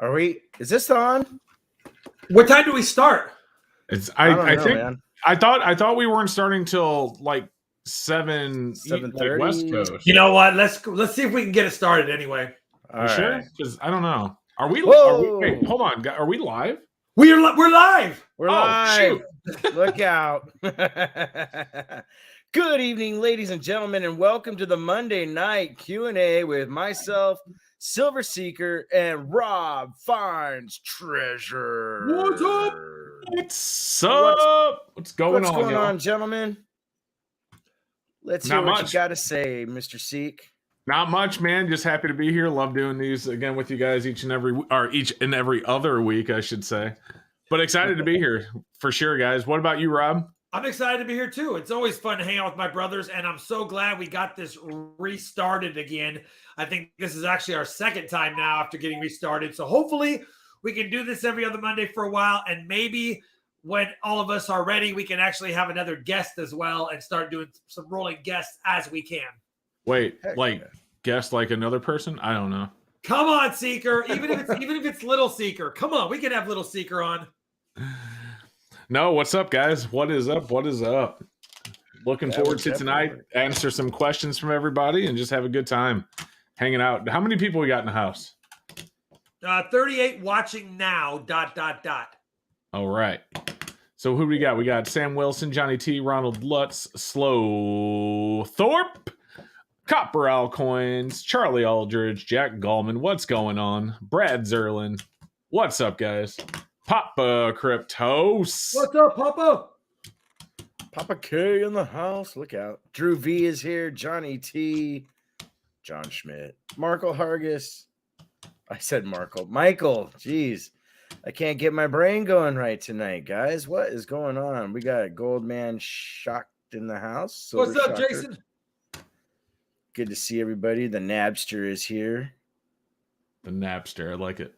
Is this on? What time do we start? I think man. I thought we weren't starting till like 7:30 like West Coast. You know what? Let's see if we can get it started anyway. You sure? Because I don't know. Are we? Wait, hold on. Are we live? We're live. We're live. Shoot. Look out. Good evening, ladies and gentlemen, and welcome to the Monday night Q&A with myself, Silver Seeker, and Rob Finds Treasure. What's up? What's going on, gentlemen? Let's hear what you got to say, Mr. Seek. Not much, man. Just happy to be here. Love doing these again with you guys each and every other week, I should say. But excited to be here for sure, guys. What about you, Rob? I'm excited to be here too. It's always fun to hang out with my brothers, and I'm so glad we got this restarted again. I think this is actually our second time now after getting restarted. So hopefully we can do this every other Monday for a while, and maybe when all of us are ready, we can actually have another guest as well and start doing some rolling guests as we can. Wait, guest like another person? I don't know. Come on, Seeker. Even if it's Little Seeker. Come on, we can have Little Seeker on. No, what's up, guys? What is up? Looking forward to tonight. Answer some questions from everybody and just have a good time hanging out. How many people we got in the house? 38 watching now, ... All right. So who do we got? We got Sam Wilson, Johnny T, Ronald Lutz, Slow Thorpe, Copper Owl Coins, Charlie Aldridge, Jack Gallman. What's going on? Brad Zerlin. What's up, guys? Papa Cryptos. What's up, Papa? Papa K in the house. Look out. Drew V is here. Johnny T. John Schmidt. Markle Hargis. I said Markle. Michael. Jeez. I can't get my brain going right tonight, guys. What is going on? We got Goldman Shocked in the house. What's up, Jason? Good to see everybody. The Nabster is here. The Nabster. I like it.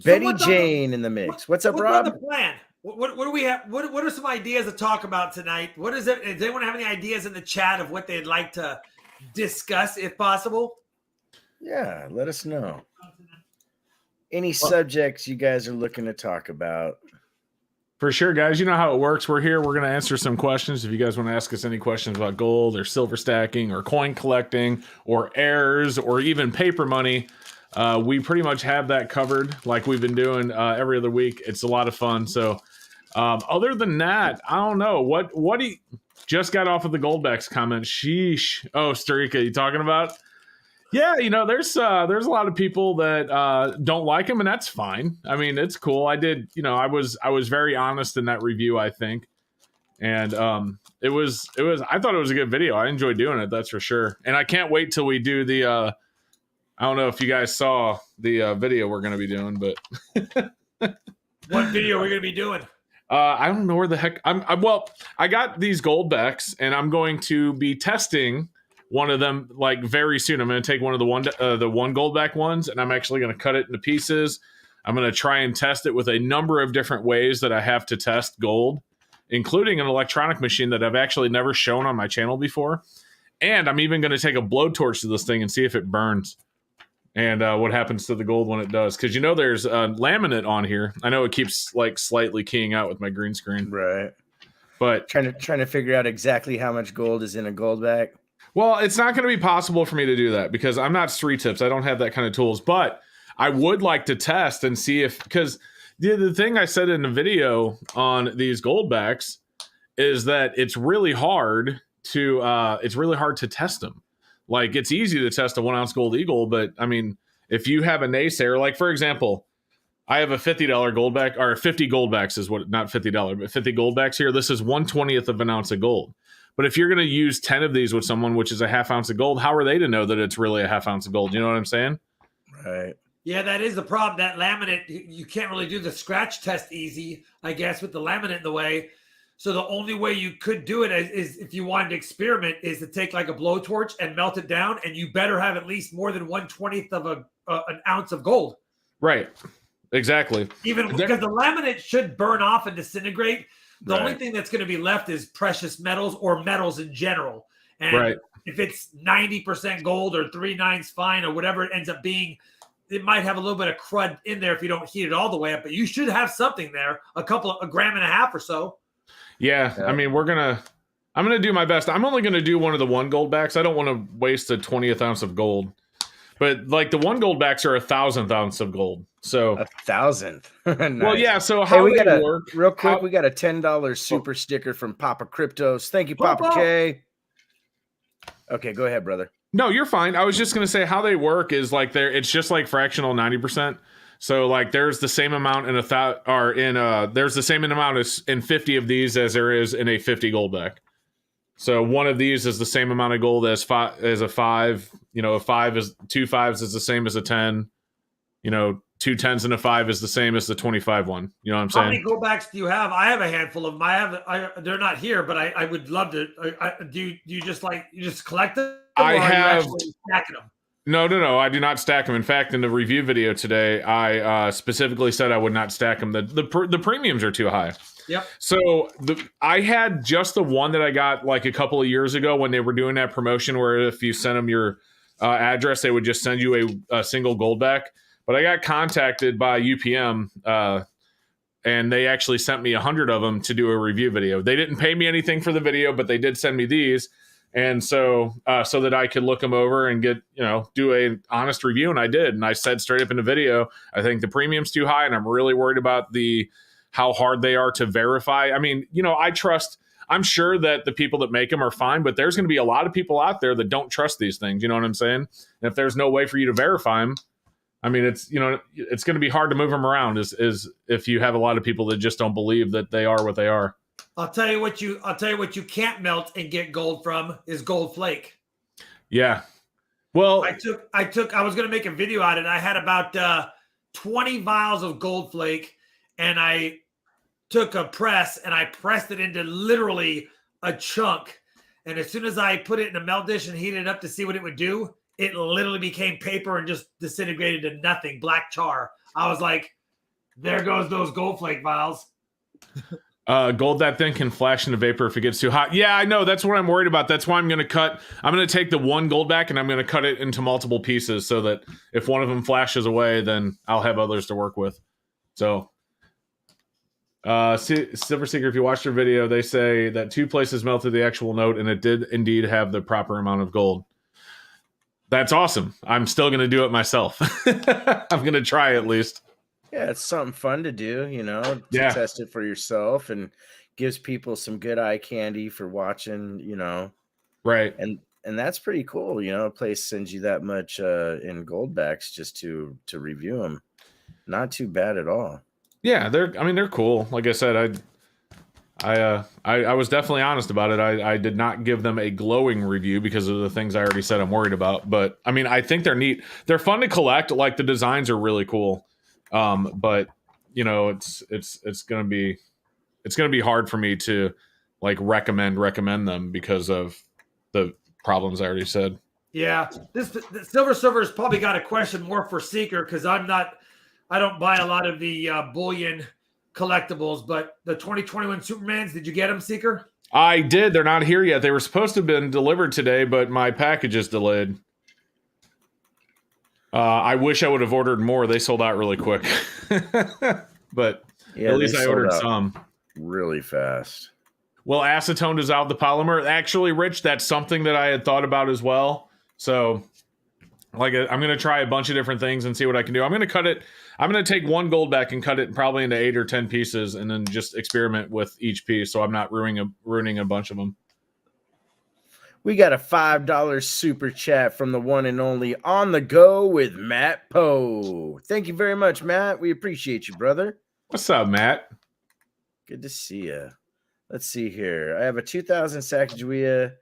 Betty Jane in the mix. What's up, Rob? What's the plan? What do we have? What are some ideas to talk about tonight? What is it? Does anyone have any ideas in the chat of what they'd like to discuss, if possible? Yeah, let us know. Any subjects you guys are looking to talk about? For sure, guys. You know how it works. We're here. We're going to answer some questions. If you guys want to ask us any questions about gold or silver stacking or coin collecting or heirs or even paper money, we pretty much have that covered like we've been doing every other week. It's a lot of fun. So other than that, I don't know. What he just got off of the Goldback's comment. Sheesh. Oh, Starika, you talking about? Yeah, there's a lot of people that don't like him, and that's fine. I mean, it's cool. I was very honest in that review, I think. And I thought it was a good video. I enjoyed doing it, that's for sure. And I can't wait till we do the I don't know if you guys saw the video we're going to be doing, but what video are we going to be doing? I don't know where the heck I got these Goldbacks, and I'm going to be testing one of them like very soon. I'm going to take one of the one Goldback ones, and I'm actually going to cut it into pieces. I'm going to try and test it with a number of different ways that I have to test gold, including an electronic machine that I've actually never shown on my channel before. And I'm even going to take a blowtorch to this thing and see if it burns. And what happens to the gold when it does? Because there's laminate on here. I know it keeps like slightly keying out with my green screen, right? But trying to figure out exactly how much gold is in a Goldback. Well, it's not going to be possible for me to do that because I'm not Street Tips. I don't have that kind of tools. But I would like to test and see because the thing I said in the video on these Goldbacks is that it's really hard to test them. Like, it's easy to test a 1 ounce gold eagle, but I mean, if you have a naysayer, like for example, I have a $50 Goldback, or 50 Goldbacks is what, not $50, but 50 Goldbacks here. This is 1/20th of an ounce of gold. But if you're going to use 10 of these with someone, which is a half ounce of gold, how are they to know that it's really a half ounce of gold? You know what I'm saying? Right. Yeah, that is the problem. That laminate, you can't really do the scratch test easy, I guess, with the laminate in the way. So the only way you could do it is if you wanted to experiment is to take like a blowtorch and melt it down, and you better have at least more than 1/20th of an ounce of gold. Right. Exactly. Even because the laminate should burn off and disintegrate. The only thing that's going to be left is precious metals or metals in general. And if it's 90% gold or 3/9 fine or whatever it ends up being, it might have a little bit of crud in there if you don't heat it all the way up, but you should have something there, a gram and a half or so. Yeah. I mean, I'm going to do my best. I'm only going to do one of the 1 Goldbacks. I don't want to waste a 20th ounce of gold. But like the 1 Goldbacks are 1,000th ounce of gold. So 1,000th. Nice. Well, yeah. So how we they got work? Real quick, we got a $10 super sticker from Papa Cryptos. Thank you, Papa K. Okay, go ahead, brother. No, you're fine. I was just going to say how they work is like it's just like fractional 90%. So like there's the same amount in there's the same amount as in 50 of these as there is in a 50 Goldback. So one of these is the same amount of gold as a 5. You know, a 5 is 2 5s is the same as a 10. You know, 2 10s and a 5 is the same as the 25 one. You know what I'm saying? How many Goldbacks do you have? I have a handful of them. They're not here, but I would love to. Do you just collect them? I have stacking them. No. I do not stack them. In fact, in the review video today, I specifically said I would not stack them. The premiums are too high. Yep. So I had just the one that I got like a couple of years ago when they were doing that promotion where if you sent them your address, they would just send you a single Goldback. But I got contacted by UPM, and they actually sent me 100 of them to do a review video. They didn't pay me anything for the video, but they did send me these. And so that I could look them over and get, do a honest review. And I did. And I said straight up in the video, I think the premium's too high. And I'm really worried about how hard they are to verify. I mean, I'm sure that the people that make them are fine, but there's going to be a lot of people out there that don't trust these things. You know what I'm saying? And if there's no way for you to verify them, I mean, it's going to be hard to move them around is if you have a lot of people that just don't believe that they are what they are. I'll tell you what you can't melt and get gold from is gold flake. Yeah. Well, I was going to make a video on it. I had about 20 vials of gold flake, and I took a press and I pressed it into literally a chunk. And as soon as I put it in a melt dish and heated it up to see what it would do, it literally became paper and just disintegrated to nothing, black char. I was like, there goes those gold flake vials. Gold that thing can flash into vapor if it gets too hot. Yeah, I know. That's what I'm worried about. That's why I'm going to take the 1 Goldback and I'm going to cut it into multiple pieces so that if one of them flashes away, then I'll have others to work with. So, Silver Seeker, if you watched their video, they say that 2 places melted the actual note and it did indeed have the proper amount of gold. That's awesome. I'm still going to do it myself. I'm going to try at least. Yeah, it's something fun to do, to test it for yourself and gives people some good eye candy for watching, Right. And that's pretty cool. A place sends you that much in Goldbacks just to review them. Not too bad at all. Yeah, they're cool. Like I said, I was definitely honest about it. I did not give them a glowing review because of the things I already said I'm worried about. But I mean, I think they're neat. They're fun to collect. Like the designs are really cool. But it's gonna be hard for me to like recommend them because of the problems I already said. Yeah, the Silver Server's probably got a question more for Seeker because I don't buy a lot of the bullion collectibles, but the 2021 Supermans, did you get them, Seeker? I did. They're not here yet. They were supposed to have been delivered today, but my package is delayed. I wish I would have ordered more. They sold out really quick. But at least I ordered some. Really fast. Well, acetone is out the polymer. Actually, Rich, that's something that I had thought about as well. So, I'm going to try a bunch of different things and see what I can do. I'm going to cut it. I'm going to take 1 Goldback and cut it probably into 8 or 10 pieces and then just experiment with each piece so I'm not ruining a bunch of them. We got a $5 super chat from the one and only On the Go with Matt Poe. Thank you very much, Matt. We appreciate you, brother. What's up, Matt? Good to see you. Let's see here. I have a 2000 Sacagawea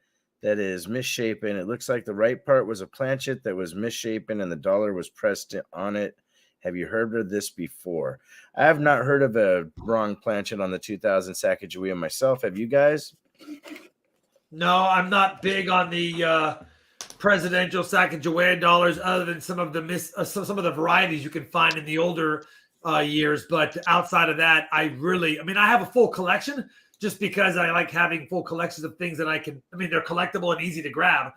that is misshapen. It looks like the right part was a planchet that was misshapen and the dollar was pressed on it. Have you heard of this before? I have not heard of a wrong planchet on the 2000 Sacagawea myself. Have you guys? No, I'm not big on the presidential Sacagawea dollars, other than some of the varieties you can find in the older years. But outside of that, I have a full collection just because I like having full collections of things that they're collectible and easy to grab.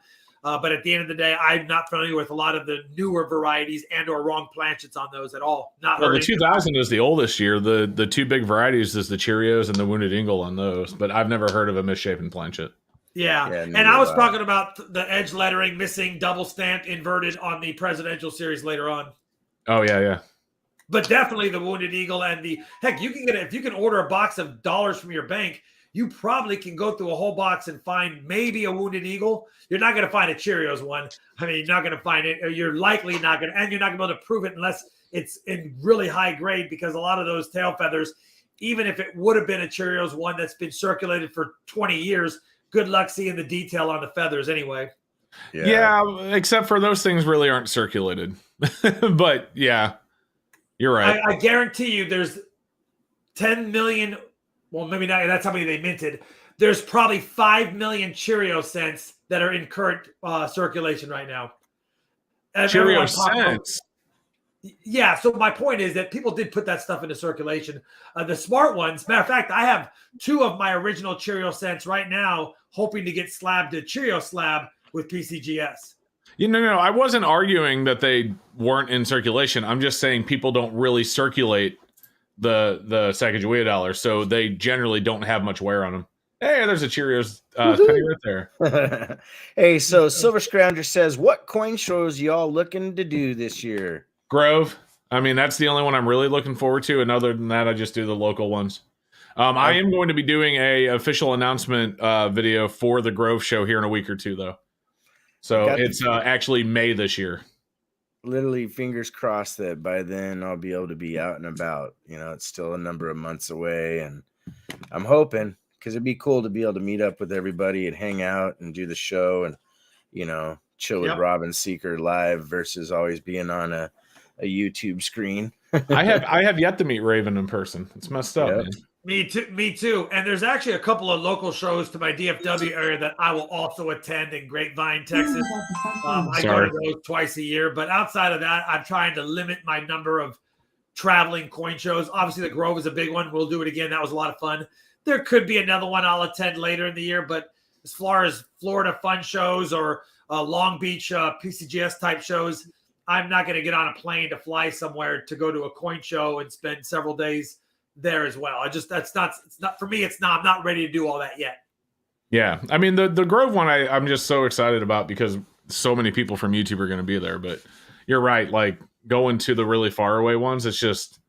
But at the end of the day, I'm not familiar with a lot of the newer varieties and or wrong planchets on those at all. Well, the 2000 is the oldest year. The two big varieties is the Cheerios and the Wounded Eagle on those, but I've never heard of a misshapen planchet. Yeah, and I was talking about the edge lettering missing, double stamped, inverted on the presidential series later on. Oh yeah. But definitely the Wounded Eagle and the heck, you can get it if you can order a box of dollars from your bank. You probably can go through a whole box and find maybe a Wounded Eagle. You're not going to find a Cheerios one. I mean, you're not going to find it. Or you're likely not going to, and you're not going to be able to prove it unless it's in really high grade, because a lot of those tail feathers, even if it would have been a Cheerios one that's been circulated for 20 years, good luck seeing the detail on the feathers anyway. Yeah, except for those things really aren't circulated. But yeah, you're right. I guarantee you there's 10 million. Well, maybe not. That's how many they minted. There's probably 5 million Cheerio cents that are in current circulation right now. Cheerio cents? Yeah. So my point is that people did put that stuff into circulation. The smart ones, matter of fact, I have 2 of my original Cheerio cents right now, hoping to get slabbed to Cheerio slab with PCGS. No, I wasn't arguing that they weren't in circulation. I'm just saying people don't really circulate the Sacagawea dollar, so they generally don't have much wear on them. Hey, there's a Cheerios penny right there. Hey, so Silver Scrounger says, what coin shows y'all looking to do this year? Grove. I mean, that's the only one I'm really looking forward to, and other than that, I just do the local ones. I am going to be doing a official announcement video for the Grove show here in a week or two, though. So it's actually May this year. Literally fingers crossed that by then I'll be able to be out and about. You know, it's still a number of months away, and I'm hoping, because it'd be cool to be able to meet up with everybody and hang out and do the show and, you know, chill with Robin Seeker live versus always being on a YouTube screen. I have yet to meet Raven in person. It's messed up, man. Me too. And there's actually a couple of local shows to my DFW area that I will also attend in Grapevine, Texas. I go to those twice a year. But outside of that, I'm trying to limit my number of traveling coin shows. Obviously, the Grove is a big one. We'll do it again. That was a lot of fun. There could be another one I'll attend later in the year. But as far as Florida fun shows or Long Beach PCGS type shows, I'm not going to get on a plane to fly somewhere to go to a coin show and spend several days there as well. It's not for me. I'm not ready to do all that yet. Yeah. I mean, the Grove one, I'm just so excited about because so many people from YouTube are going to be there, but you're right. Like going to the really far away ones, it's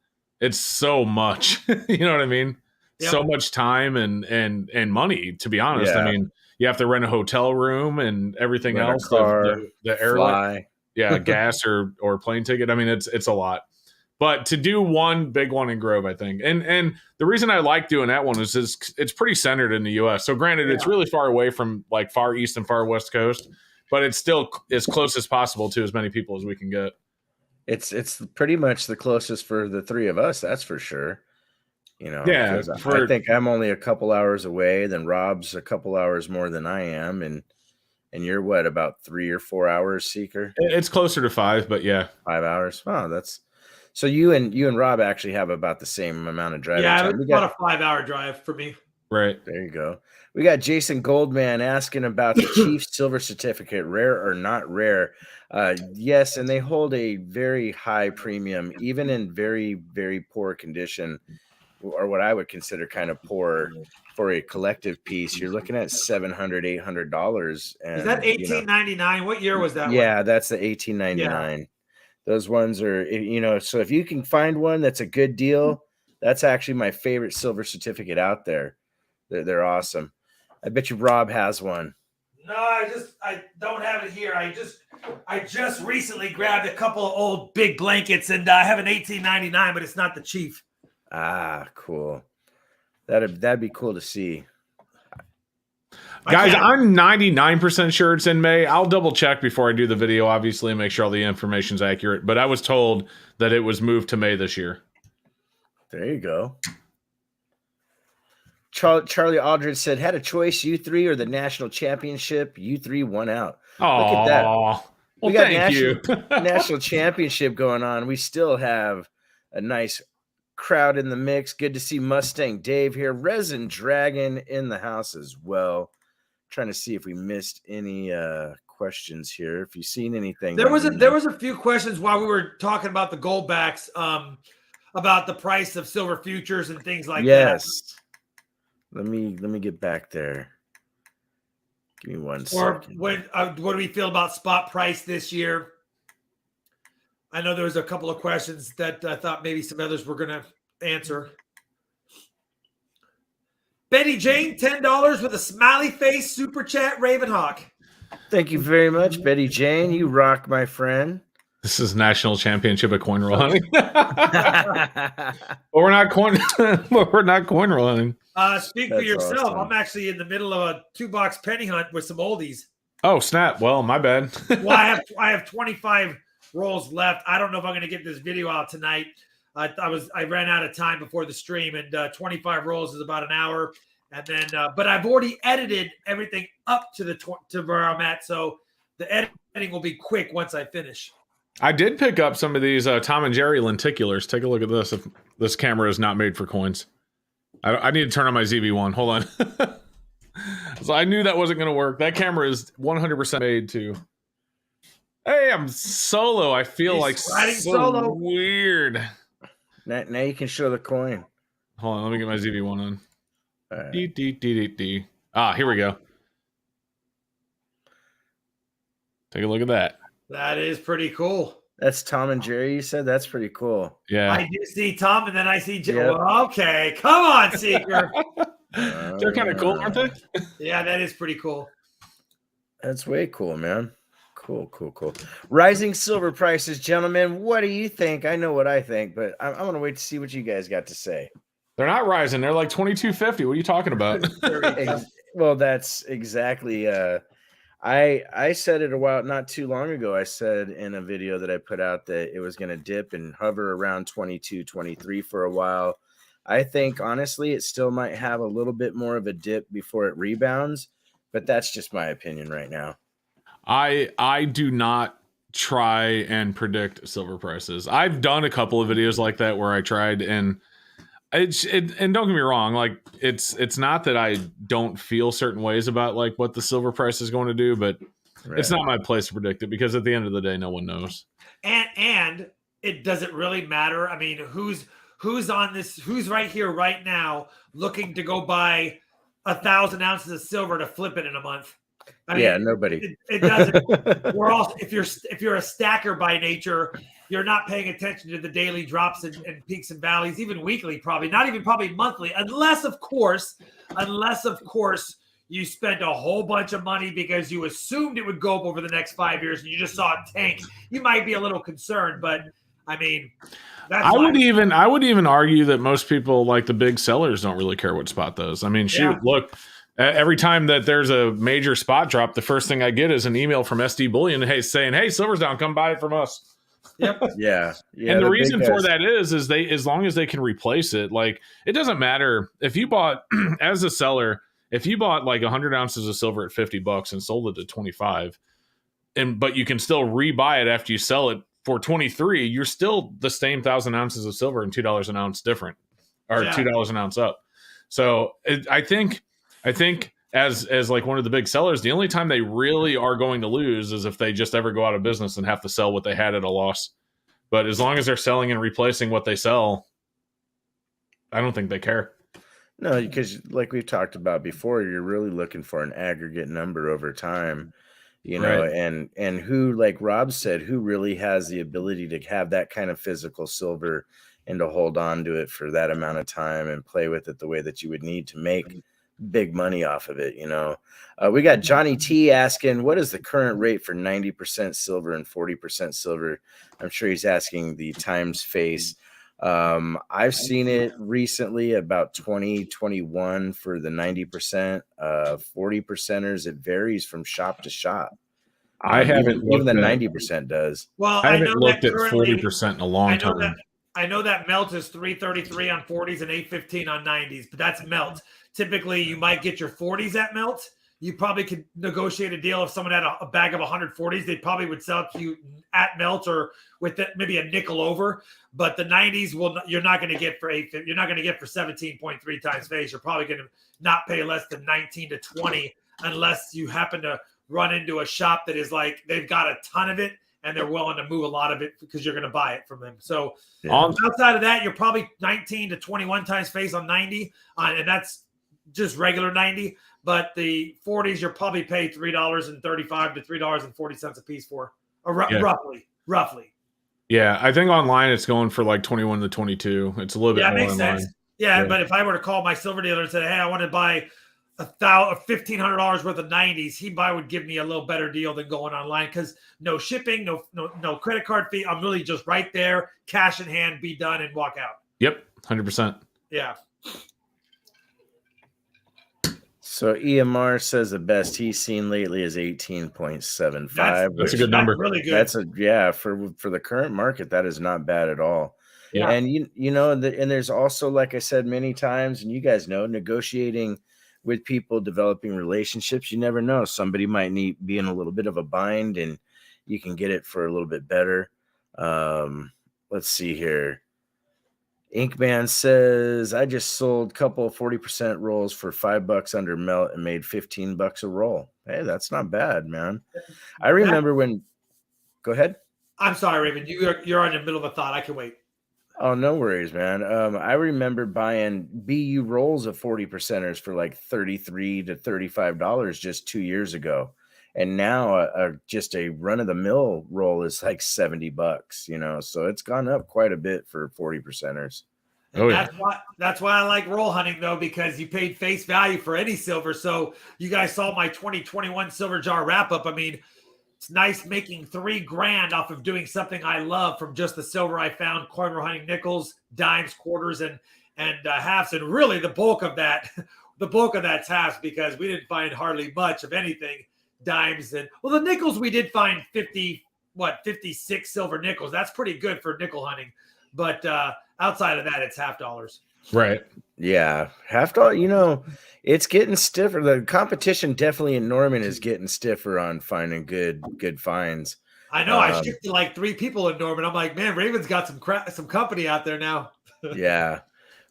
so much, you know what I mean? Yep. So much time and money, to be honest. I mean, you have to rent a hotel room and everything else. The airline, gas or plane ticket. I mean, it's a lot. But to do one big one in Grove, I think, and the reason I like doing that one is it's pretty centered in the U.S. So granted, it's really far away from like far east and far west coast, but it's still as close as possible to as many people as we can get. It's pretty much the closest for the three of us, that's for sure. You know, I think I'm only a couple hours away. Then Rob's a couple hours more than I am, and you're what, about 3 or 4 hours, Seeker? It's closer to 5, but 5 hours. Oh, that's. So you and Rob actually have about the same amount of driving time. It's about a 5-hour drive for me. Right. There you go. We got Jason Goldman asking about the Chief Silver Certificate, rare or not rare. Yes, and they hold a very high premium, even in very, very poor condition, or what I would consider kind of poor for a collective piece. You're looking at $700, $800. Is that $18.99? What year was that? Yeah, that's the $18.99. Yeah. Those ones are, so if you can find one that's a good deal, that's actually my favorite silver certificate out there. They're awesome. I bet you Rob has one. No, I don't have it here. I just recently grabbed a couple of old big blankets, and I have an $18.99, but it's not the Chief. Ah, cool. That'd be cool to see. Guys, I'm 99% sure it's in May. I'll double check before I do the video, obviously, and make sure all the information's accurate. But I was told that it was moved to May this year. There you go. Charlie Aldridge said, had a choice, U3 or the national championship. U3 won out. Oh, look at that. Well, we got national championship going on. We still have a nice crowd in the mix. Good to see Mustang Dave here. Resin Dragon in the house as well. trying to see if we missed any questions here. If you've seen anything, there was a few questions while we were talking about the Goldbacks, about the price of silver futures and things like that. Yes. Let me get back there. Give me one second. What do we feel about spot price this year? I know there was a couple of questions that I thought maybe some others were going to answer. Betty Jane, $10 with a smiley face, super chat, Ravenhawk. Thank you very much, Betty Jane. You rock, my friend. This is national championship of coin roll hunting. But we're not coin roll hunting. Speak for yourself. Awesome. I'm actually in the middle of a 2-box penny hunt with some oldies. Oh, snap. Well, my bad. Well, I have 25 rolls left. I don't know if I'm going to get this video out tonight. I ran out of time before the stream, and 25 rolls is about an hour. And then, but I've already edited everything up to where I'm at, so the editing will be quick once I finish. I did pick up some of these Tom and Jerry lenticulars. Take a look at this. If this camera is not made for coins, I need to turn on my ZV-1. Hold on. So I knew that wasn't going to work. That camera is 100% made to. Hey, I'm solo. I feel like so weird. Now you can show the coin. Hold on, let me get my ZV-1 on. Right. Ah, here we go. Take a look at that. That is pretty cool. That's Tom and Jerry, you said? That's pretty cool. Yeah. I do see Tom, and then I see Jerry. Yep. Well, okay, come on, Seeker. They're kind of cool, aren't they? Yeah, that is pretty cool. That's way cool, man. Cool. Rising silver prices, gentlemen. What do you think? I know what I think, but I'm going to wait to see what you guys got to say. They're not rising. They're like $22.50. What are you talking about? Well, that's exactly. I said it a while, not too long ago. I said in a video that I put out that it was going to dip and hover around 22, 23 for a while. I think, honestly, it still might have a little bit more of a dip before it rebounds, but that's just my opinion right now. I do not try and predict silver prices. I've done a couple of videos like that where I tried, and and don't get me wrong, like it's not that I don't feel certain ways about like what the silver price is going to do, but It's not my place to predict it because at the end of the day, no one knows. And it doesn't really matter. I mean, who's on this? Who's right here right now looking to go buy 1,000 ounces of silver to flip it in a month? I mean, yeah, nobody. It doesn't. We're all if you're a stacker by nature, you're not paying attention to the daily drops and peaks and valleys, even weekly, probably not even probably monthly, unless of course you spent a whole bunch of money because you assumed it would go up over the next 5 years and you just saw it tank. You might be a little concerned, but I mean, I would even argue that most people, like the big sellers, don't really care what spot does. I mean, shoot, look. Every time that there's a major spot drop, the first thing I get is an email from SD Bullion, saying, "Hey, silver's down, come buy it from us." Yep. Yeah. And the reason for that is they, as long as they can replace it, like it doesn't matter if you bought as a seller, if you bought like 100 ounces of silver at $50 and sold it at 25, but you can still rebuy it after you sell it for 23, you're still the same 1,000 ounces of silver and $2 an ounce different, or $2 an ounce up. So I think as like one of the big sellers, the only time they really are going to lose is if they just ever go out of business and have to sell what they had at a loss. But as long as they're selling and replacing what they sell, I don't think they care. No, because like we've talked about before, you're really looking for an aggregate number over time, you know, right. and who, like Rob said, who really has the ability to have that kind of physical silver and to hold on to it for that amount of time and play with it the way that you would need to make big money off of it, you know. We got Johnny T asking, what is the current rate for 90% silver and 40% silver? I'm sure he's asking the times face. I've seen it recently about 2021 for the 90%, 40%ers. It varies from shop to shop. I haven't even the 90% does. Well, I haven't looked at 40% in a long time. I know that melt is 333 on 40s and 815 on 90s, but that's melt. Typically, you might get your 40s at melt. You probably could negotiate a deal if someone had a bag of 140s. They probably would sell it to you at melt or with maybe a nickel over. But the 90s you're not going to get for 8. You're not going to get for 17.3 times face. You're probably going to not pay less than 19 to 20 unless you happen to run into a shop that is like they've got a ton of it and they're willing to move a lot of it because you're going to buy it from them. So outside of that, you're probably 19 to 21 times face on 90, and that's just regular 90. But the 40s, you'll probably pay $3.35 to $3.40 a piece for, roughly. Yeah, I think online it's going for like 21 to 22. It's a little bit more makes online. sense. Yeah, but if I were to call my silver dealer and say, "Hey, I want to buy $1,500 worth of 90s," he would give me a little better deal than going online because no shipping, no credit card fee. I'm really just right there, cash in hand, be done, and walk out. Yep, 100%. Yeah. So EMR says the best he's seen lately is 18.75. That's a good number. That's really good. That's for the current market, that is not bad at all. Yeah. And you know, and there's also, like I said many times, and you guys know, negotiating with people, developing relationships. You never know. Somebody might be in a little bit of a bind, and you can get it for a little bit better. Let's see here. Inkman says, I just sold a couple of 40% rolls for $5 under melt and made $15 a roll. Hey, that's not bad, man. I remember when. Go ahead. I'm sorry, Raven. You're in the middle of a thought. I can wait. Oh, no worries, man. I remember buying BU rolls of 40%ers for like $33 to $35 just 2 years ago. And now just a run-of-the-mill roll is like $70, you know. So it's gone up quite a bit for 40%ers. Oh, yeah. That's why I like roll hunting, though, because you paid face value for any silver. So you guys saw my 2021 silver jar wrap-up. I mean, it's nice making $3,000 off of doing something I love from just the silver I found, coin roll hunting nickels, dimes, quarters, and halves. And really the bulk of that's halves because we didn't find hardly much of anything. Dimes and the nickels we did find 56 silver nickels. That's pretty good for nickel hunting, but outside of that, it's $half. Right. Yeah, $half. You know, it's getting stiffer. The competition definitely in Norman is getting stiffer on finding good finds. I know. I shipped to like 3 people in Norman. I'm like, man, Raven's got some company out there now. Yeah,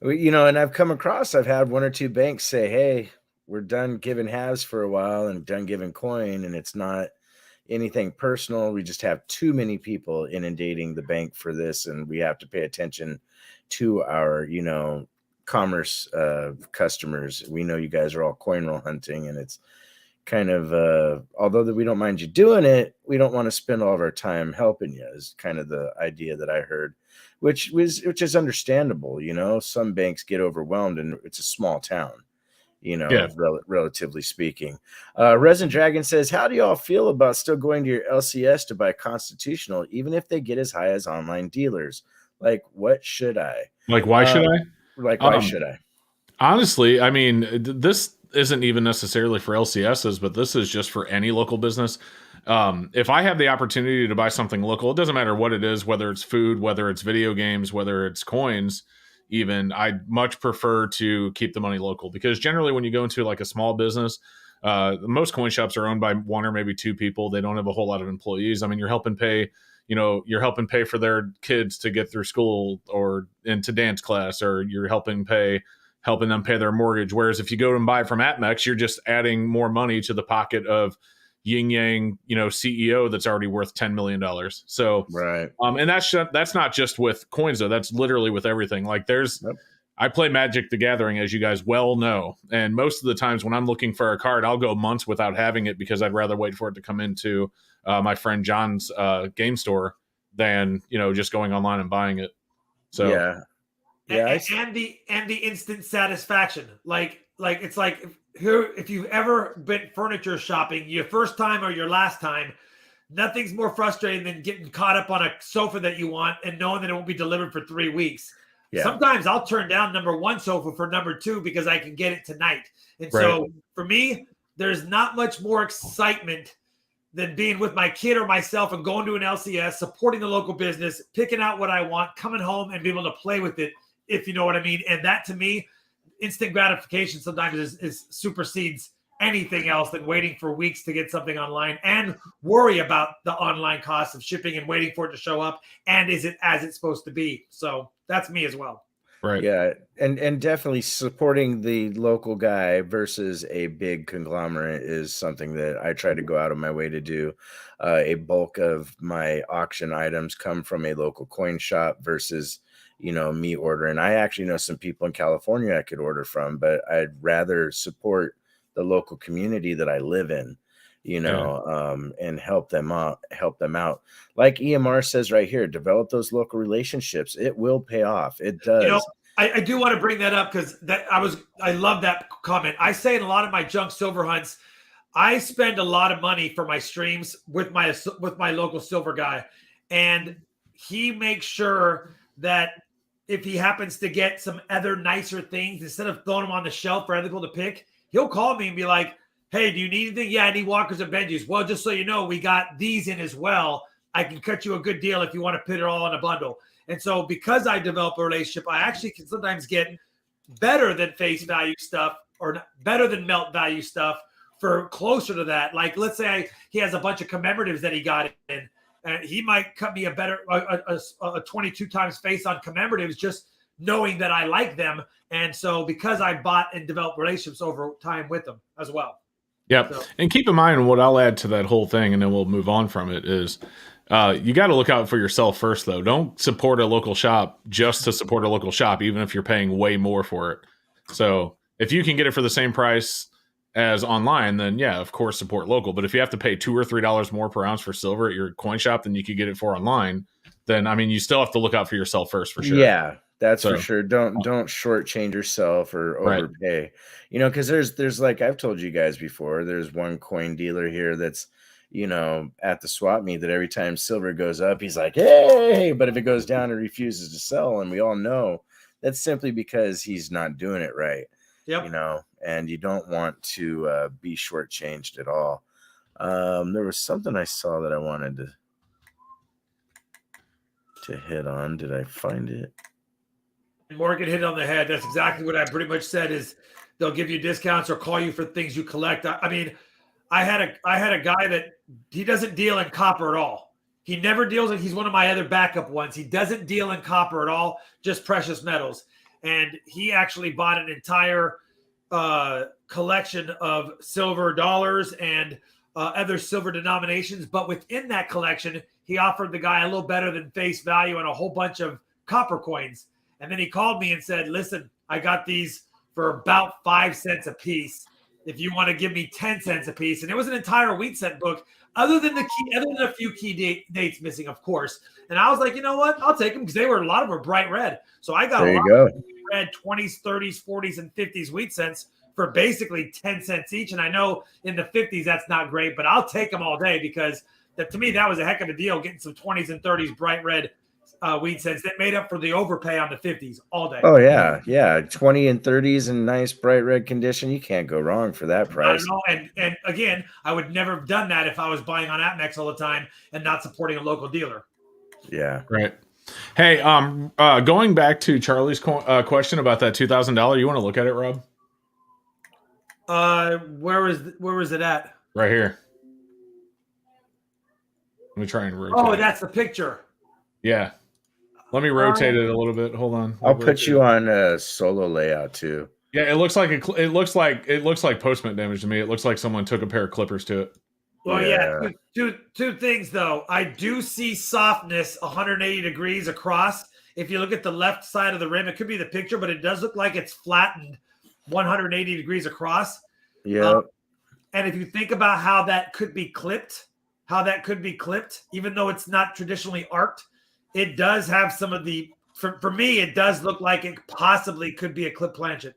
you know, and I've had 1 or 2 banks say, hey, we're done giving halves for a while and done giving coin, and it's not anything personal. We just have too many people inundating the bank for this, and we have to pay attention to our, you know, commerce customers. We know you guys are all coin roll hunting, and it's kind of although that we don't mind you doing it, we don't want to spend all of our time helping you is kind of the idea that I heard, which is understandable. You know, some banks get overwhelmed, and it's a small town. You know, relatively speaking. Resin Dragon says, how do y'all feel about still going to your LCS to buy constitutional, even if they get as high as online dealers? Like, what should I? Like, why should I? Like, why should I? Honestly, I mean, this isn't even necessarily for LCSs, but this is just for any local business. If I have the opportunity to buy something local, it doesn't matter what it is, whether it's food, whether it's video games, whether it's coins, even, I'd much prefer to keep the money local, because generally when you go into like a small business, most coin shops are owned by 1 or maybe 2 people. They don't have a whole lot of employees. I mean, you're helping pay for their kids to get through school or into dance class, or you're helping them pay their mortgage. Whereas if you go and buy it from AtMex, you're just adding more money to the pocket of Yin Yang, you know, CEO that's already worth $10 million. So, right. And that's not just with coins though. That's literally with everything. Like I play Magic the Gathering, as you guys well know. And most of the times when I'm looking for a card, I'll go months without having it because I'd rather wait for it to come into my friend John's game store than, you know, just going online and buying it. So yeah. And the instant satisfaction. Like it's like if you've ever been furniture shopping, your first time or your last time, nothing's more frustrating than getting caught up on a sofa that you want and knowing that it won't be delivered for 3 weeks. Yeah. Sometimes I'll turn down number 1 sofa for number 2 because I can get it tonight. And so for me, there's not much more excitement than being with my kid or myself and going to an LCS, supporting the local business, picking out what I want, coming home and being able to play with it, if you know what I mean. And that, to me, instant gratification sometimes is supersedes anything else than waiting for weeks to get something online and worry about the online costs of shipping and waiting for it to show up. And is it as it's supposed to be? So that's me as well. Right. Yeah, and definitely supporting the local guy versus a big conglomerate is something that I try to go out of my way to do. A bulk of my auction items come from a local coin shop versus, me ordering. I actually know some people in California I could order from, but I'd rather support the local community that I live in, and help them out. Like EMR says right here, develop those local relationships. It will pay off. It does. I do want to bring that up because I love that comment. I say in a lot of my junk silver hunts, I spend a lot of money for my streams with my local silver guy, and he makes sure that if he happens to get some other nicer things, instead of throwing them on the shelf for other people to pick, he'll call me and be like, "Hey, do you need anything? Yeah, I need Walkers and Benjis. Well, just so you know, we got these in as well. I can cut you a good deal if you want to put it all in a bundle." And so because I develop a relationship, I actually can sometimes get better than face value stuff or better than melt value stuff for closer to that. Like, let's say he has a bunch of commemoratives that he got in, and he might cut me a 22 times face on commemoratives just knowing that I like them. And so because I bought and developed relationships over time with them as well. Yep. So. And keep in mind what I'll add to that whole thing, and then we'll move on from it, is you got to look out for yourself first, though. Don't support a local shop just to support a local shop, even if you're paying way more for it. So if you can get it for the same price as online, then yeah, of course, support local. But if you have to pay $2 or $3 more per ounce for silver at your coin shop than you could get it for online, then I mean, you still have to look out for yourself first, for sure. Yeah, that's for sure. Don't shortchange yourself or overpay. Right. Because there's like I've told you guys before, there's one coin dealer here that's at the swap meet that every time silver goes up, he's like, "Hey!" But if it goes down, he refuses to sell, and we all know that's simply because he's not doing it right. Yep. And you don't want to be shortchanged at all. There was something I saw that I wanted to hit on. Did I find it? Morgan hit it on the head. That's exactly what I pretty much said. Is they'll give you discounts or call you for things you collect. I mean, I had a guy that he doesn't deal in copper at all. He never deals in. He's one of my other backup ones. He doesn't deal in copper at all, just precious metals. And he actually bought an entire collection of silver dollars and other silver denominations. But within that collection, he offered the guy a little better than face value and a whole bunch of copper coins. And then he called me and said, "Listen, I got these for about 5 cents a piece. If you want to give me 10 cents a piece." And it was an entire wheat cent book, other than a few key dates missing, of course. And I was like, you know what? I'll take them because a lot of them were bright red. So I got a lot of red 20s, 30s, 40s, and 50s wheat cents for basically 10 cents each. And I know in the 50s that's not great, but I'll take them all day because to me that was a heck of a deal, getting some 20s and 30s bright red wheat cents that made up for the overpay on the 50s all day. Oh yeah, 20 and 30s in nice bright red condition. You can't go wrong for that price. And again, I would never have done that if I was buying on APMEX all the time and not supporting a local dealer. Yeah, right. Hey, going back to Charlie's question about that $2,000, you want to look at it, Rob? Where was it at? Right here. Let me try and rotate. Oh, that's the picture. Yeah. Let me rotate it a little bit. Hold on. I'll put you on a solo layout too. Yeah, it looks like postment damage to me. It looks like someone took a pair of clippers to it. Well, yeah. Two things though. I do see softness 180 degrees across. If you look at the left side of the rim, it could be the picture, but it does look like it's flattened 180 degrees across. Yeah. And if you think about how that could be clipped, even though it's not traditionally arced, it does have some of the, for me, it does look like it possibly could be a clip planchet.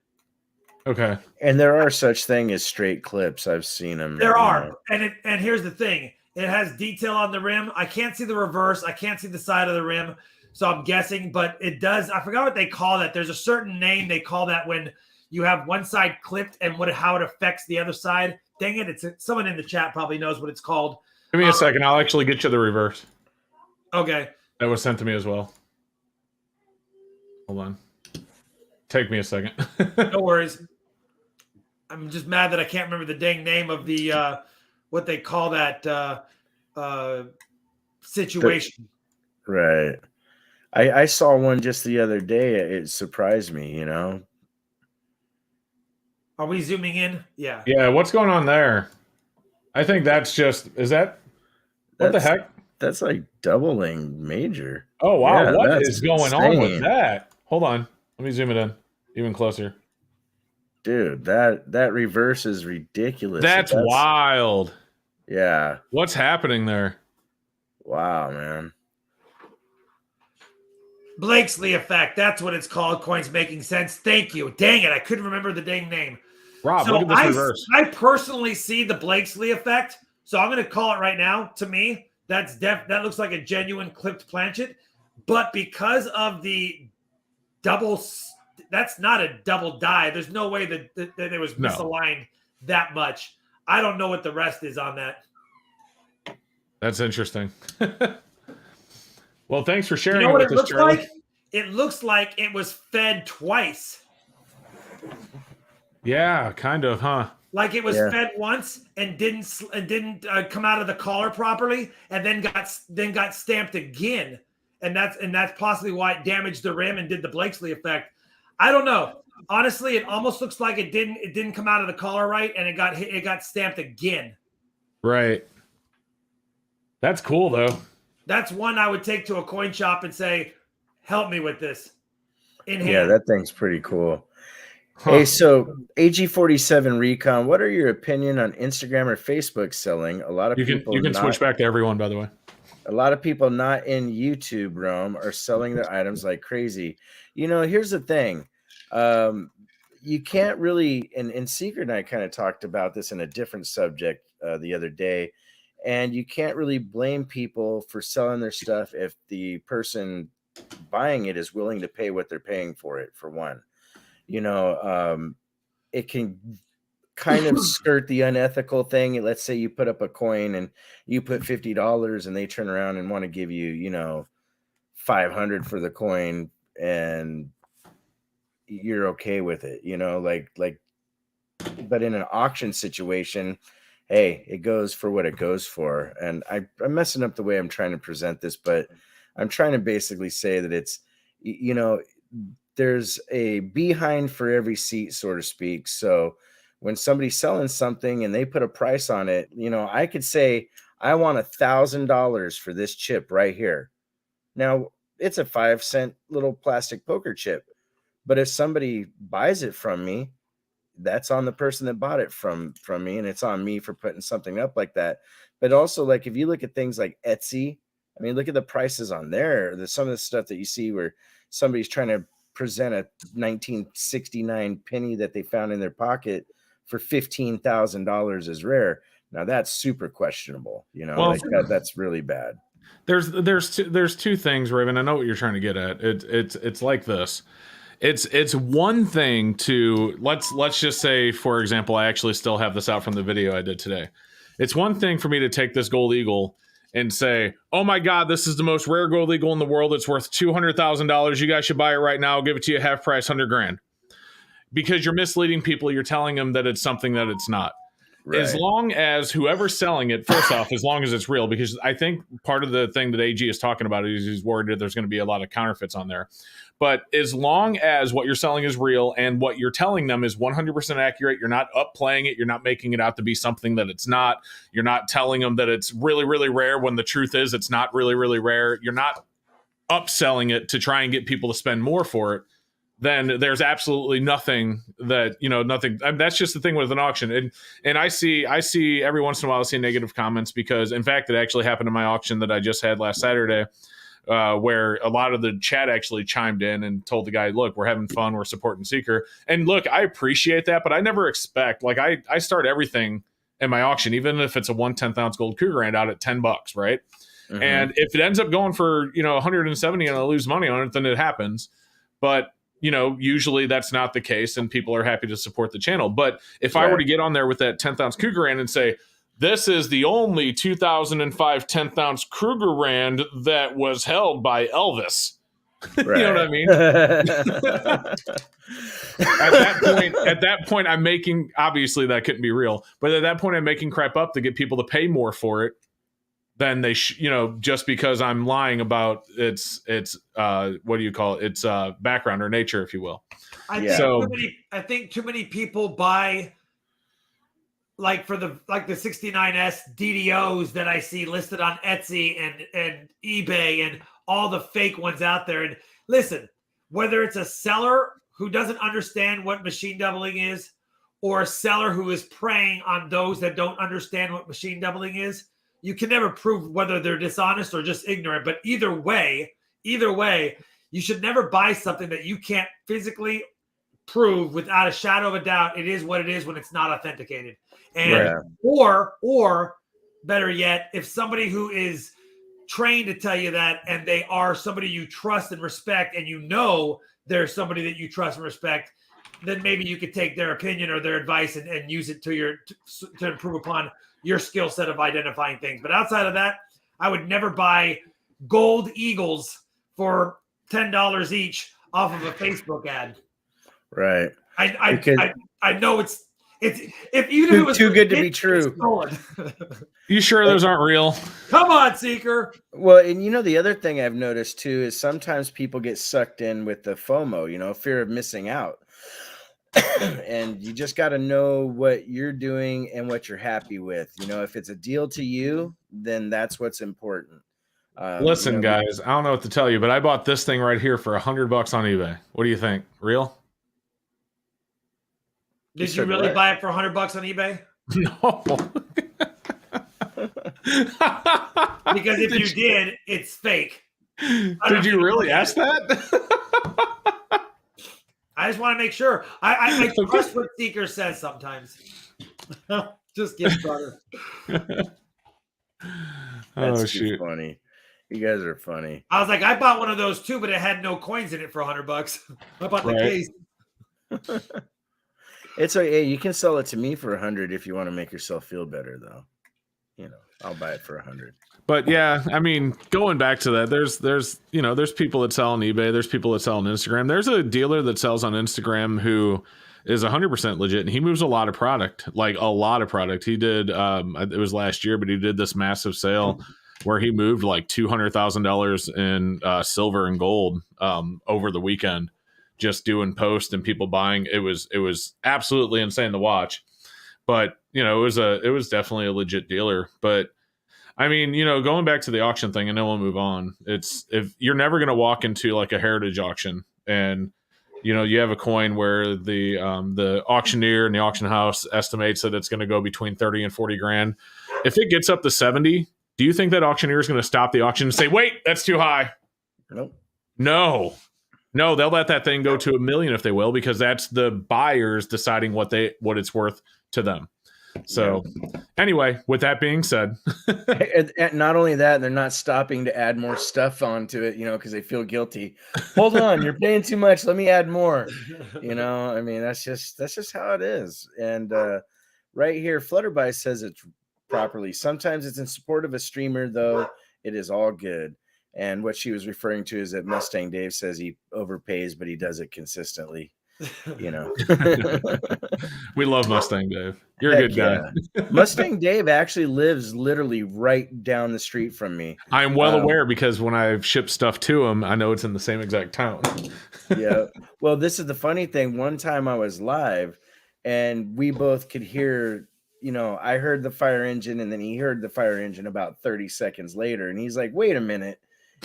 Okay. And there are such thing as straight clips. I've seen them. There are. And here's the thing. It has detail on the rim. I can't see the reverse. I can't see the side of the rim. So I'm guessing, but it does. I forgot what they call that. There's a certain name they call that when you have one side clipped and how it affects the other side. Dang it. Someone in the chat probably knows what it's called. Give me a second. I'll actually get you the reverse. Okay. That was sent to me as well. Hold on. Take me a second. No worries. I'm just mad that I can't remember the dang name of the what they call that situation. Right. I saw one just the other day. It surprised me, you know. Are we zooming in? Yeah. Yeah, what's going on there? I think that's just is that what the That's heck? that's like doubling major. Oh wow, Yeah, what that's is going on with insane. that? Hold on. Let me zoom it in even closer. Dude, that reverse is ridiculous. That's wild. Yeah. What's happening there? Wow, man. Blakesley effect. That's what it's called. Coins making sense. Thank you. Dang it. I couldn't remember the dang name. Rob, So look at this reverse. I personally see the Blakesley effect. So I'm going to call it right now. To me, that looks like a genuine clipped planchet. But because of the double, that's not a double die. There's no way that it was misaligned that much. I don't know what the rest is on that. That's interesting. Well, thanks for sharing You know what it with it us, looks Charlie. like? It looks like it was fed twice. Yeah, kind of, huh? Like it was fed once and didn't come out of the collar properly, and then got stamped again, and that's possibly why it damaged the rim and did the Blakesley effect. I don't know. Honestly, it almost looks like it didn't come out of the collar right, and it got stamped again. Right. That's cool though. That's one I would take to a coin shop and say, "Help me with this." In hand. Yeah, that thing's pretty cool. Huh. Hey, so AG47 Recon, what are your opinion on Instagram or Facebook selling? A lot of people you can switch back to everyone, by the way. A lot of people not in YouTube realm are selling their items like crazy. You know, here's the thing. You can't really, and Secret and I kind of talked about this in a different subject the other day, and you can't really blame people for selling their stuff if the person buying it is willing to pay what they're paying for it, for one. You know, it can kind of skirt the unethical thing. Let's say you put up a coin and you put $50 and they turn around and want to give you, you know, $500 for the coin, and you're okay with it, you know, like, but in an auction situation, hey, it goes for what it goes for. And I'm messing up the way I'm trying to present this, but I'm trying to basically say that it's, you know, there's a behind for every seat, so to speak. So when somebody's selling something and they put a price on it, you know, I could say, I want $1,000 for this chip right here. Now, it's a 5-cent little plastic poker chip, but if somebody buys it from me, that's on the person that bought it from me, and it's on me for putting something up like that. But also, like, if you look at things like Etsy, I mean, look at the prices on there. There's some of the stuff that you see where somebody's trying to present a 1969 penny that they found in their pocket for $15,000 as rare. Now that's super questionable, you know, like that's really bad. There's two things, Raven. I know what you're trying to get at. It's like this. It's one thing to let's just say, for example, I actually still have this out from the video I did today. It's one thing for me to take this gold eagle and say, oh my God, this is the most rare gold eagle in the world. It's worth $200,000. You guys should buy it right now. I'll give it to you half price, $100,000. Because you're misleading people. You're telling them that it's something that it's not. Right. As long as whoever's selling it, first off, as long as it's real, because I think part of the thing that AG is talking about is he's worried that there's going to be a lot of counterfeits on there. But as long as what you're selling is real and what you're telling them is 100% accurate, you're not upplaying it, you're not making it out to be something that it's not, you're not telling them that it's really, really rare when the truth is it's not really, really rare, you're not upselling it to try and get people to spend more for it, then there's absolutely nothing that, you know, nothing. That's just the thing with an auction. And I see every once in a while, I see negative comments because, in fact, it actually happened in my auction that I just had last Saturday, where a lot of the chat actually chimed in and told the guy, look, we're having fun, we're supporting Seeker. And look, I appreciate that, but I never expect, like, I start everything in my auction, even if it's a 1/10 ounce gold Cougar Grand out at $10, right? Mm-hmm. And if it ends up going for, you know, 170 and I lose money on it, then it happens. But you know, usually that's not the case and people are happy to support the channel. But if I were to get on there with that 10th ounce Cougar Rand and say, this is the only 2005 10th ounce Kruger Rand that was held by Elvis. Right. You know what I mean? At that point, I'm making, obviously that couldn't be real, but at that point I'm making crap up to get people to pay more for it. then they just because I'm lying about its what do you call it? Its background or nature, if you will. I think too many people buy like the 69S DDOs that I see listed on Etsy and eBay and all the fake ones out there. And listen, whether it's a seller who doesn't understand what machine doubling is, or a seller who is preying on those that don't understand what machine doubling is, you can never prove whether they're dishonest or just ignorant. But either way, you should never buy something that you can't physically prove without a shadow of a doubt it is what it is when it's not authenticated. And or better yet, if somebody who is trained to tell you that and they are somebody you trust and respect, and they're somebody that you trust and respect, then maybe you could take their opinion or their advice and use it to improve upon your skill set of identifying things. But outside of that, I would never buy gold eagles for $10 each off of a Facebook ad. Right. I know it's if even if it was too good to be true. You sure those aren't real? Come on, Seeker. Well, and the other thing I've noticed too is sometimes people get sucked in with the FOMO, fear of missing out. And you just got to know what you're doing and what you're happy with. If it's a deal to you, then that's what's important. Listen, guys, I don't know what to tell you, but I bought this thing right here for $100 on eBay. What do you think? Real? Did you really buy it for $100 on eBay? No. Because if you did, it's fake. Did you really ask that? I just want to make sure. I trust what Seeker says sometimes. Just get butter. That's too funny. You guys are funny. I was like, I bought one of those too, but it had no coins in it for $100. I bought the case. It's okay. You can sell it to me for $100 if you want to make yourself feel better, though. I'll buy it for $100. But yeah, I mean, going back to that, there's people that sell on eBay, there's people that sell on Instagram. There's a dealer that sells on Instagram who is 100% legit, and he moves a lot of product, like a lot of product. He did, it was last year, but he did this massive sale where he moved like $200,000 in silver and gold over the weekend, just doing posts and people buying. It was absolutely insane to watch. But it was definitely a legit dealer. But I mean, going back to the auction thing, and then we'll move on. If you're never going to walk into like a heritage auction, and you have a coin where the auctioneer and the auction house estimates that it's going to go between 30 and 40 grand. If it gets up to 70, do you think that auctioneer is going to stop the auction and say, "Wait, that's too high"? Nope. No, they'll let that thing go to $1 million if they will, because that's the buyers deciding what it's worth to them. So anyway, with that being said, and not only that, they're not stopping to add more stuff onto it, because they feel guilty. Hold on, you're paying too much. Let me add more. I mean, that's just how it is. And right here, Flutterby says it properly. Sometimes it's in support of a streamer, though. It is all good. And what she was referring to is that Mustang Dave says he overpays, but he does it consistently. We love Mustang Dave. You're a good guy. Mustang Dave actually lives literally right down the street from me. I'm well aware, because when I've shipped stuff to him, I know it's in the same exact town. Yeah. Well, this is the funny thing. One time I was live and we both could hear, I heard the fire engine and then he heard the fire engine about 30 seconds later. And he's like, wait a minute.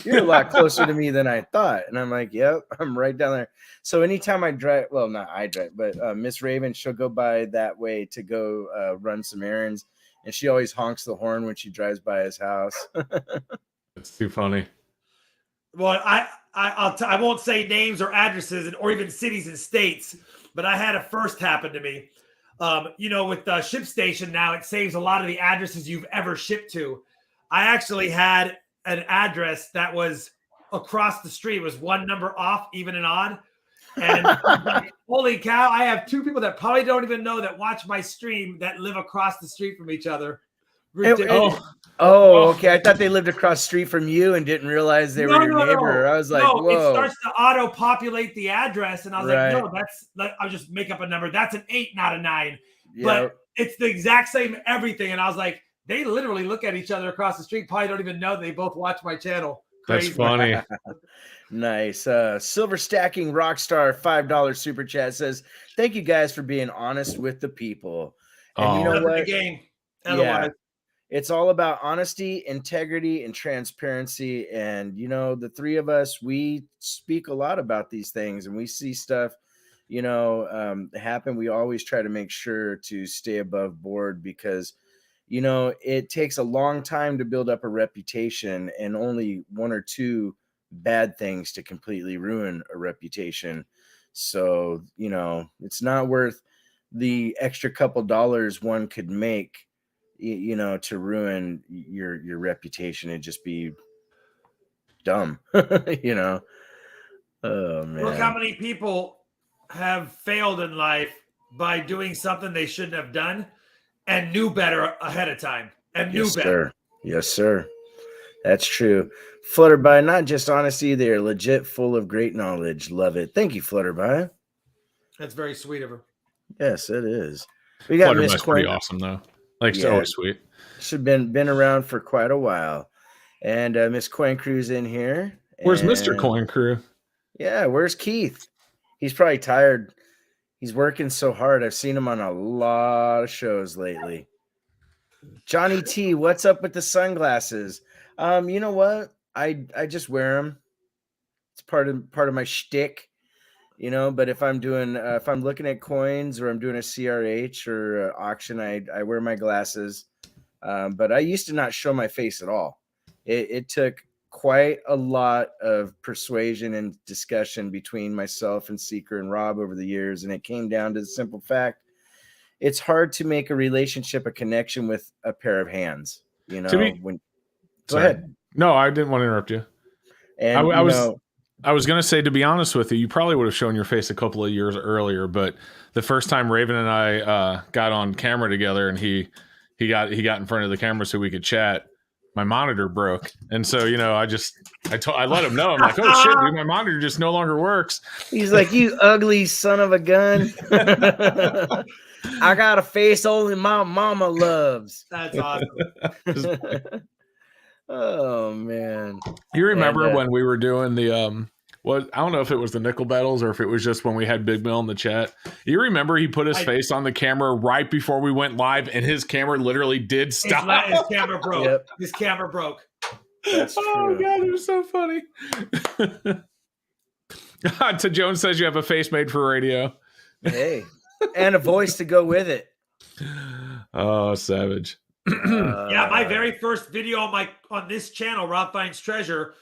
You're a lot closer to me than I thought. And I'm like, yep, I'm right down there. So anytime I drive, well, not I drive, but Miss Raven, she'll go by that way to go run some errands. And she always honks the horn when she drives by his house. It's too funny. Well, I won't say names or addresses or even cities and states, but I had a first happen to me. With the ShipStation now, it saves a lot of the addresses you've ever shipped to. I actually had an address that was across the street. It was one number off, even and odd. And like, holy cow, I have two people that probably don't even know that watch my stream that live across the street from each other. Okay. I thought they lived across the street from you and didn't realize they were your neighbor. I was like, whoa. It starts to auto-populate the address. And I was like, no, I'll just make up a number. That's an 8, not a 9. Yep. But it's the exact same everything. And I was like, they literally look at each other across the street. Probably don't even know they both watch my channel. That's Crazy. funny. Nice. Silver Stacking Rockstar $5 super chat says, "Thank you guys for being honest with the people." And you know Nothing to what? gain. Yeah. Otherwise, It's all about honesty, integrity, and transparency. And, the three of us, we speak a lot about these things and we see stuff, happen. We always try to make sure to stay above board because, it takes a long time to build up a reputation and only one or two bad things to completely ruin a reputation. So, it's not worth the extra couple dollars one could make to ruin your reputation. It'd just be dumb. Oh man. look how many people have failed in life by doing something they shouldn't have done and knew better ahead of time and knew Yes, better. sir. Yes, sir. That's true. Flutterby, not just honesty, they're legit full of great knowledge. Love it. Thank you, Flutterby. That's very sweet of her. Yes, it is. We got Miss Flutterby's pretty Coin. awesome though. Like, Yeah. so sweet. Should been around for quite a while. And Miss Coin Crew's in here. Where's Mr. And- Coin Crew? Yeah, where's Keith? He's probably tired. He's working so hard. I've seen him on a lot of shows lately. Johnny T, what's up with the sunglasses? You know what? I just wear them. It's part of my shtick, But if I'm doing, if I'm looking at coins or I'm doing a CRH or auction, I wear my glasses. But I used to not show my face at all. It took quite a lot of persuasion and discussion between myself and Seeker and Rob over the years, and it came down to the simple fact: it's hard to make a relationship, a connection with a pair of hands. Go ahead. No, I didn't want to interrupt you. And I was going to say, to be honest with you probably would have shown your face a couple of years earlier, but the first time Raven and I got on camera together and he got in front of the camera so we could chat, my monitor broke. And so, I let him know. I'm like, "Oh shit, dude, my monitor just no longer works." He's like, "You ugly son of a gun." I got a face only my mama loves. That's awesome. Oh man. You remember when we were doing the I don't know if it was the nickel battles or if it was just when we had Big Mill in the chat. You remember he put his face on the camera right before we went live and his camera literally did stop. His camera broke. Yep. His camera broke. That's true. Oh god, it was so funny. To Jones says you have a face made for radio. Hey, and a voice to go with it. Oh, savage. Yeah, my very first video on this channel, Rob Finds Treasure,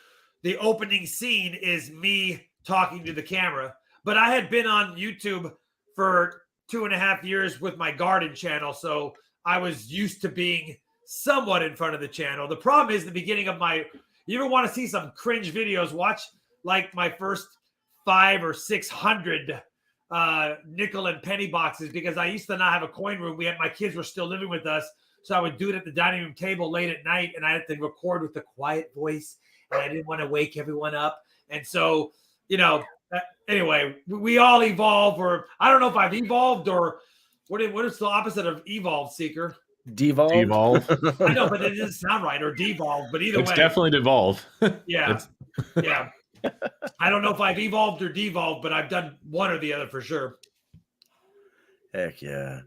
the opening scene is me talking to the camera. But I had been on YouTube for 2.5 years with my garden channel, so I was used to being somewhat in front of the channel. The problem is the beginning of you ever want to see some cringe videos, watch like my first 500 or 600 nickel and penny boxes, because I used to not have a coin room. My kids were still living with us. So I would do it at the dining room table late at night, and I had to record with a quiet voice, and I didn't want to wake everyone up. And so, anyway, we all evolve, or I don't know if I've evolved, or what is the opposite of evolve, Seeker? Devolve. I know, but it doesn't sound right, or devolve, but either way. It's definitely devolve. Yeah. Yeah. I don't know if I've evolved or devolved, but I've done one or the other for sure. Heck yeah.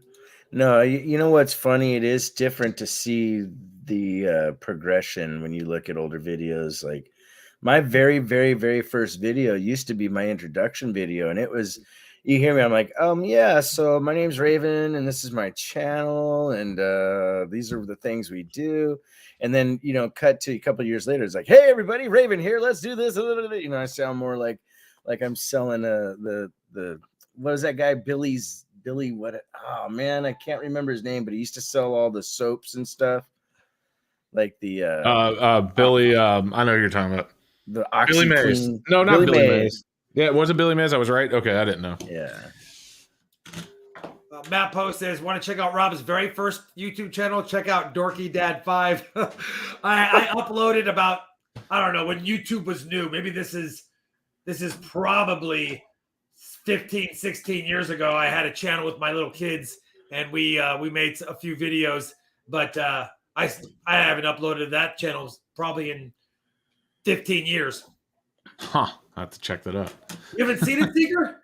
No, you know what's funny? It is different to see the progression when you look at older videos. Like my very, very, very first video used to be my introduction video, and it was, you hear me, I'm like, yeah, so my name's Raven, and this is my channel, and these are the things we do. And then, cut to a couple of years later, it's like, "Hey, everybody, Raven here, let's do this." I sound more like I'm selling the what was that guy, Billy, what? Oh man, I can't remember his name, but he used to sell all the soaps and stuff, like the Billy. I know who you're talking about. the Billy Mays. OxyClean. No, not Billy Mays. Yeah, it wasn't Billy Mays. I was right. Okay, I didn't know. Yeah. Matt Post says, "Want to check out Rob's very first YouTube channel? Check out Dorky Dad 5. I uploaded about, I don't know, when YouTube was new. Maybe this is probably 15, 16 years ago. I had a channel with my little kids, and we made a few videos. But I haven't uploaded that channel probably in 15 years. Huh. I have to check that out. You haven't seen it, Seeker?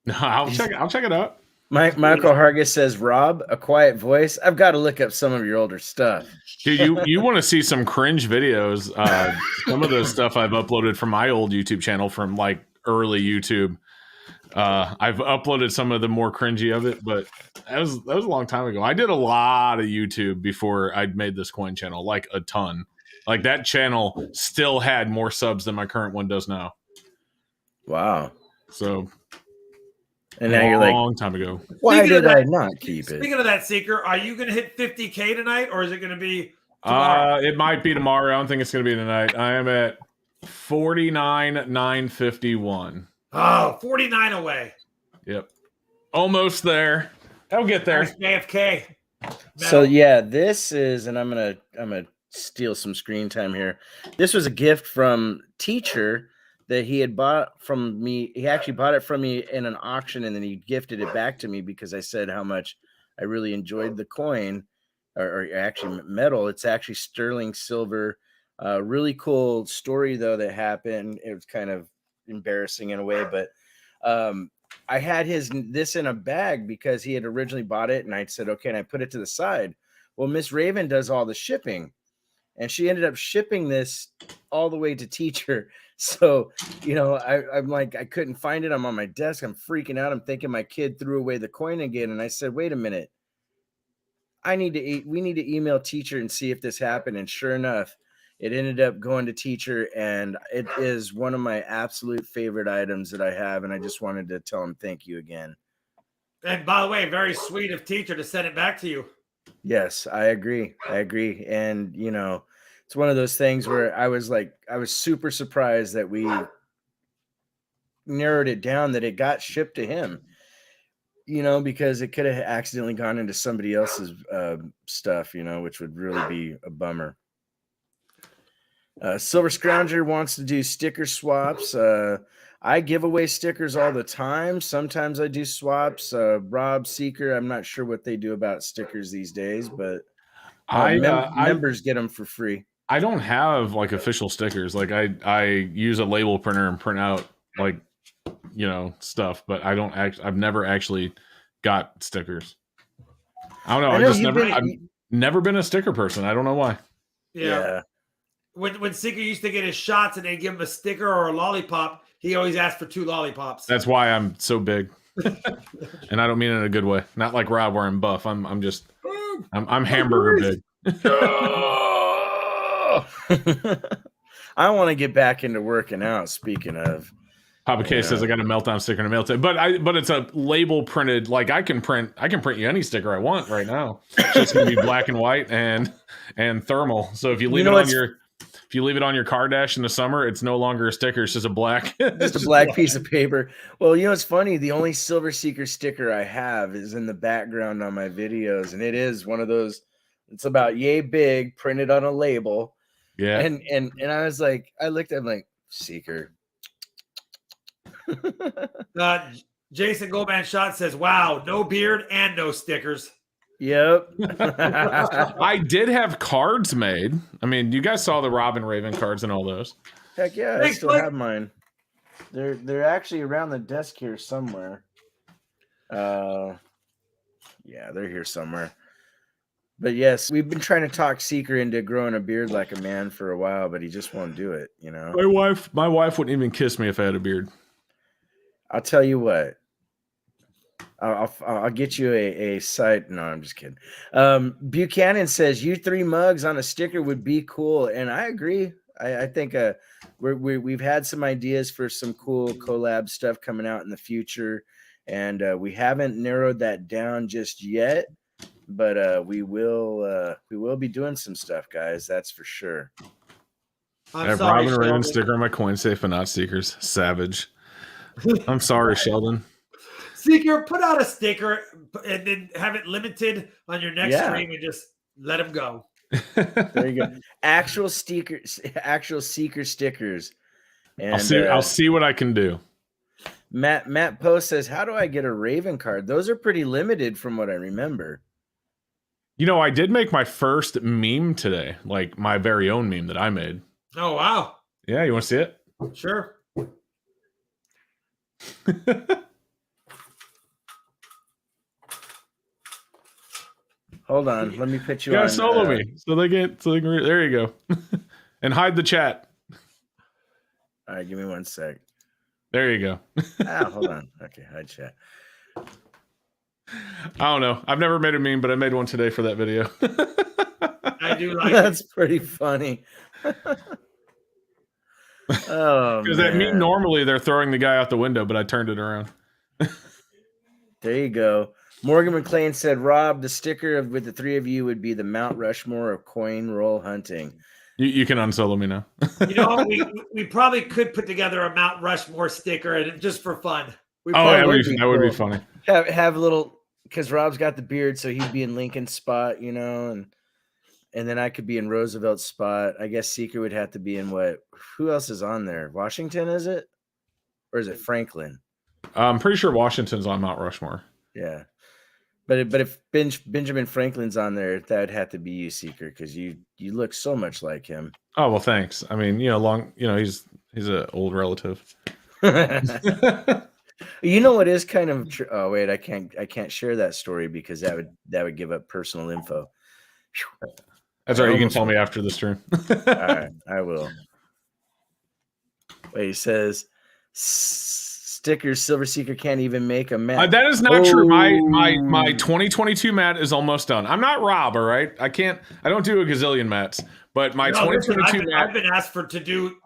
No, I'll check it out. Michael Hargis says, Rob, a quiet voice. I've got to look up some of your older stuff. Dude, you want to see some cringe videos? Some of the stuff I've uploaded from my old YouTube channel from like early YouTube. I've uploaded some of the more cringy of it, but that was a long time ago. I did a lot of YouTube before I'd made this coin channel, like a ton. Like that channel still had more subs than my current one does now. Wow. So, and now you're like, long time ago. Why did I not keep it? Speaking of that, Seeker, are you going to hit 50K tonight, or is it going to be tomorrow? It might be tomorrow. I don't think it's going to be tonight. I am at 49,951. Ah, 49 away. Yep. Almost there. I'll get there. JFK. So yeah, this is, and I'm gonna steal some screen time here. This was a gift from Teacher that he had bought from me. He actually bought it from me in an auction, and then he gifted it back to me because I said how much I really enjoyed the coin, or actually metal. It's actually sterling silver. Really cool story though that happened. It was kind of embarrassing in a way, but I had this in a bag because he had originally bought it, and I said, okay, and I put it to the side. Well, Miss Raven does all the shipping, and she ended up shipping this all the way to Teacher. So, you know, I'm like, I couldn't find it. I'm on my desk. I'm freaking out. I'm thinking my kid threw away the coin again. And I said, wait a minute. We need to email Teacher and see if this happened. And sure enough, it ended up going to Teacher, and it is one of my absolute favorite items that I have. And I just wanted to tell him thank you again. And by the way, very sweet of Teacher to send it back to you. Yes, I agree. And, you know, it's one of those things where I was super surprised that we narrowed it down, that it got shipped to him, you know, because it could have accidentally gone into somebody else's stuff, you know, which would really be a bummer. Silver Scrounger wants to do sticker swaps. I give away stickers all the time. Sometimes I do swaps. Rob, Seeker, I'm not sure what they do about stickers these days, but members get them for free. I don't have like official stickers. Like I use a label printer and print out like, you know, stuff, but I've never actually got stickers. I don't know. I've never been a sticker person. I don't know why. Yeah. When Seeker used to get his shots and they'd give him a sticker or a lollipop, he always asked for 2 lollipops. That's why I'm so big. And I don't mean it in a good way. Not like Rob where I'm buff. I'm hamburger big. I want to get back into working out. Speaking of, Papa K says I got a meltdown sticker and a meltdown, but it's a label printed. Like I can print you any sticker I want right now. It's just gonna be black and white and thermal. So if you leave it on your car dash in the summer, it's no longer a sticker. It's just a black, piece of paper. Well, you know, it's funny. The only Silver Seeker sticker I have is in the background on my videos, and it is one of those. It's about yay big, printed on a label. Yeah. And I was like, I looked at him like, Seeker. Jason Goldback Shot says, wow, no beard and no stickers. Yep. I did have cards made. I mean, you guys saw the Robin Raven cards and all those. Heck yeah, I still have mine. They're actually around the desk here somewhere. Yeah, they're here somewhere. But yes, we've been trying to talk Seeker into growing a beard like a man for a while, but he just won't do it, you know. My wife wouldn't even kiss me if I had a beard. I'll tell you what. I'll get you a site. No, I'm just kidding. Buchanan says you 3 mugs on a sticker would be cool, and I agree. I think we've had some ideas for some cool collab stuff coming out in the future, and we haven't narrowed that down just yet. But we will be doing some stuff, guys. That's for sure. I have Robin Raven sticker on my coin safe, but not Seekers. Savage. I'm sorry, Sheldon. Seeker, put out a sticker and then have it limited on your next stream and just let them go. There you go. Actual Seeker stickers. And I'll see what I can do. Matt Post says, how do I get a Raven card? Those are pretty limited from what I remember. You know, I did make my first meme today, like my very own meme that I made. Oh, wow. Yeah, you want to see it? Sure. Hold on, let me put you You gotta on. solo me so they can. There you go, and hide the chat. All right, give me 1 sec. There you go. Hold on. Okay, hide chat. I don't know. I've never made a meme, but I made one today for that video. I do like That's pretty funny. Oh, Because that meme man. normally they're throwing the guy out the window, but I turned it around. There you go. Morgan McLean said, Rob, the sticker with the three of you would be the Mount Rushmore of coin roll hunting. You can unsolo me now. You know, we probably could put together a Mount Rushmore sticker and just for fun. That would be funny. Have a little, because Rob's got the beard, so he'd be in Lincoln's spot, you know, and then I could be in Roosevelt's spot. I guess Seeker would have to be in what? Who else is on there? Washington, is it? Or is it Franklin? I'm pretty sure Washington's on Mount Rushmore. Yeah. But if Benjamin Franklin's on there, that would have to be you, Seeker, because you look so much like him. Oh well, thanks. I mean, he's an old relative. You know what is kind of true? Oh wait, I can't share that story because that would give up personal info. That's all right. You can tell me after the stream. All right, I will. Wait, he says stickers. Silver Seeker can't even make a mat. That is not true. My 2022 mat is almost done. I'm not Rob. All right, I don't do a gazillion mats, but my 2022 mat. I've been asked to do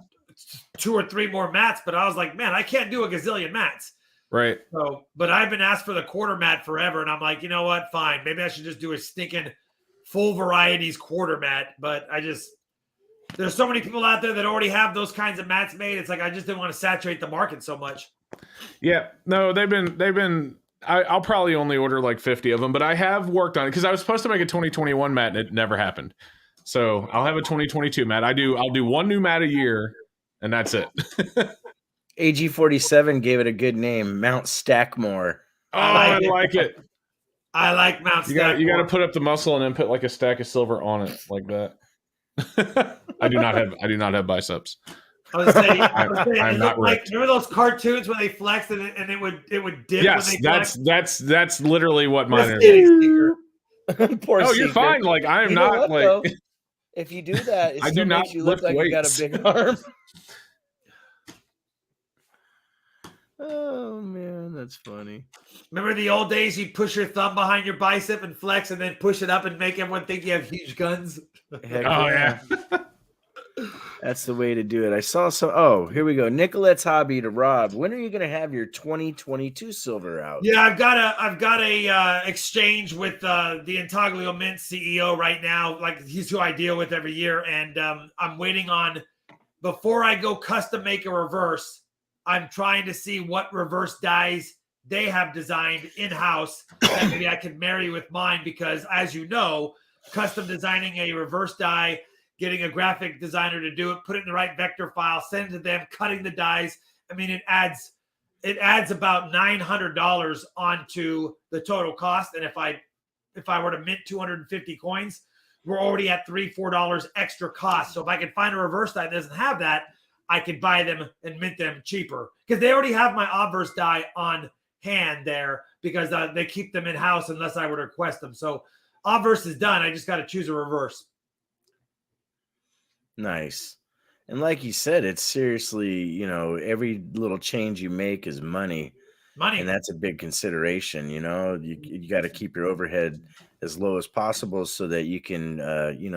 2 or 3 more mats, but I was like, man, I can't do a gazillion mats. Right. So, but I've been asked for the quarter mat forever, and I'm like, you know what? Fine, maybe I should just do a stinking full varieties quarter mat. But there's so many people out there that already have those kinds of mats made. It's like I just didn't want to saturate the market so much. Yeah, no, they've been. I'll probably only order like 50 of them, but I have worked on it because I was supposed to make a 2021 mat and it never happened. So I'll have a 2022 mat. I'll do one new mat a year, and that's it. AG47 gave it a good name, Mount Stackmore. Oh, I like it. I like Mount Stackmore. You got to put up the muscle and then put like a stack of silver on it like that. I do not have biceps. I was saying, I'm not ripped. remember those cartoons when they flexed and it would dip? Yes, when they flexed? that's literally what mine is. Poor Oh, Seeker. you're fine. Like I am not like. Though? If you do that, I do not you look like weights. you got a big arm. Oh man, that's funny. Remember the old days? You push your thumb behind your bicep and flex, and then push it up and make everyone think you have huge guns. Heck Oh yeah. That's the way to do it. I saw some. Oh, here we go. Nicolette's hobby to Rob. When are you going to have your 2022 silver out? Yeah, I've got a exchange with the Intaglio Mint CEO right now. Like he's who I deal with every year, and I'm waiting on before I go custom make a reverse. I'm trying to see what reverse dies they have designed in-house that maybe I can marry with mine because, as you know, custom designing a reverse die, getting a graphic designer to do it, put it in the right vector file, send it to them, cutting the dies. I mean, it adds about $900 onto the total cost. And if I were to mint 250 coins, we're already at $3-4 extra cost. So if I can find a reverse die that doesn't have that, I could buy them and mint them cheaper because they already have my obverse die on hand there because they keep them in house unless I were to request them. So obverse is done. I just got to choose a reverse. Nice. And like you said, it's seriously, every little change you make is money. And that's a big consideration. You got to keep your overhead as low as possible so that you can,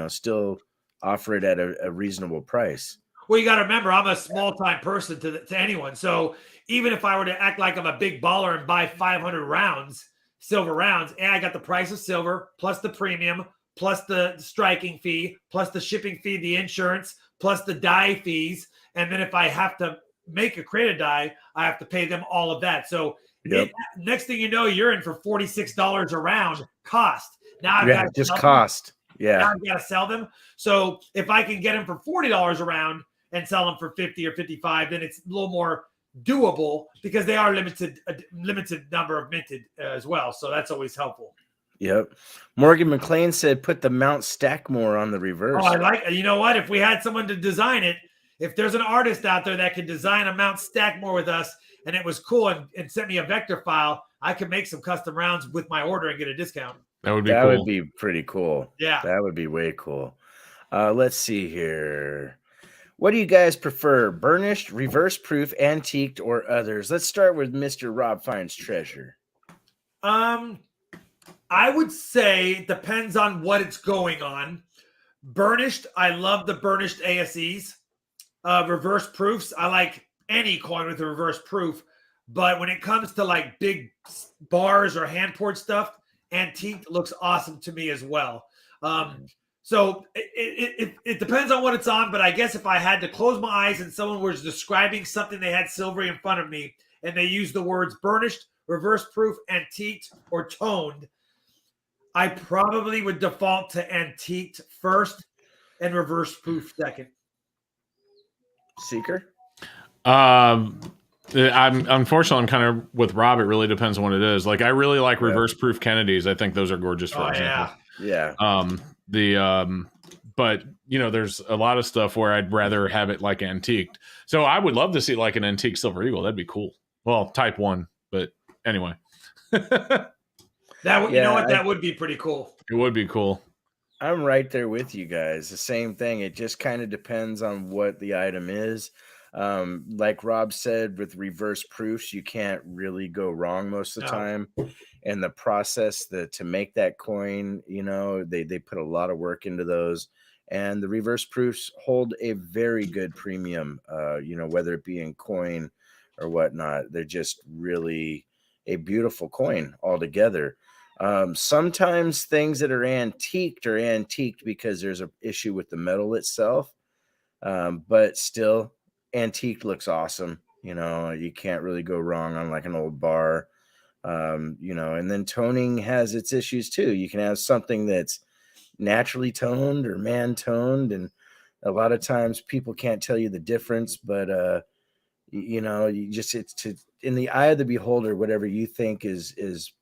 still offer it at a reasonable price. Well, you got to remember, I'm a small-time person to anyone. So even if I were to act like I'm a big baller and buy 500 rounds, silver rounds, and I got the price of silver plus the premium, plus the striking fee, plus the shipping fee, the insurance, plus the die fees. And then if I have to make a creative die, I have to pay them all of that. So next thing you know, you're in for $46 a round cost. Now I've got just cost. Yeah. Now I've got to sell them. So if I can get them for $40 a round and sell them for 50 or 55, then it's a little more doable because they are limited number of minted as well. So that's always helpful. Yep. Morgan McLean said, "Put the Mount Stackmore on the reverse." Oh, I like it. You know what? If we had someone to design it, if there's an artist out there that can design a Mount Stackmore with us, and it was cool and sent me a vector file, I could make some custom rounds with my order and get a discount. That would be That cool. would be pretty cool. Yeah. That would be way cool. Let's see here. What do you guys prefer? Burnished, reverse proof, antiqued, or others? Let's start with Mr. Rob Finds Treasure. I would say it depends on what it's going on. Burnished, I love the burnished ASEs. Reverse proofs, I like any coin with a reverse proof. But when it comes to like big bars or hand poured stuff, antique looks awesome to me as well. So it depends on what it's on. But I guess if I had to close my eyes and someone was describing something they had silvery in front of me and they used the words burnished, reverse proof, antiqued, or toned, I probably would default to antiqued first and reverse proof second. Seeker? I'm unfortunately I'm kind of with Rob. It really depends on what it is. Like I really like reverse proof Kennedys. I think those are gorgeous for example. Yeah. But you know, there's a lot of stuff where I'd rather have it like antiqued. So I would love to see like an antique silver eagle. That'd be cool. Well, type 1, but anyway. You know what? That would be pretty cool. It would be cool. I'm right there with you guys. The same thing. It just kind of depends on what the item is. Like Rob said, with reverse proofs, you can't really go wrong most of the time. And the process to make that coin, you know, they put a lot of work into those. And the reverse proofs hold a very good premium, you know, whether it be in coin or whatnot. They're just really a beautiful coin altogether. Sometimes things that are antiqued because there's an issue with the metal itself. But still, antiqued looks awesome. You know, you can't really go wrong on like an old bar. You know, and then toning has its issues too. You can have something that's naturally toned or man toned, and a lot of times people can't tell you the difference, but you know, it's in the eye of the beholder, whatever you think is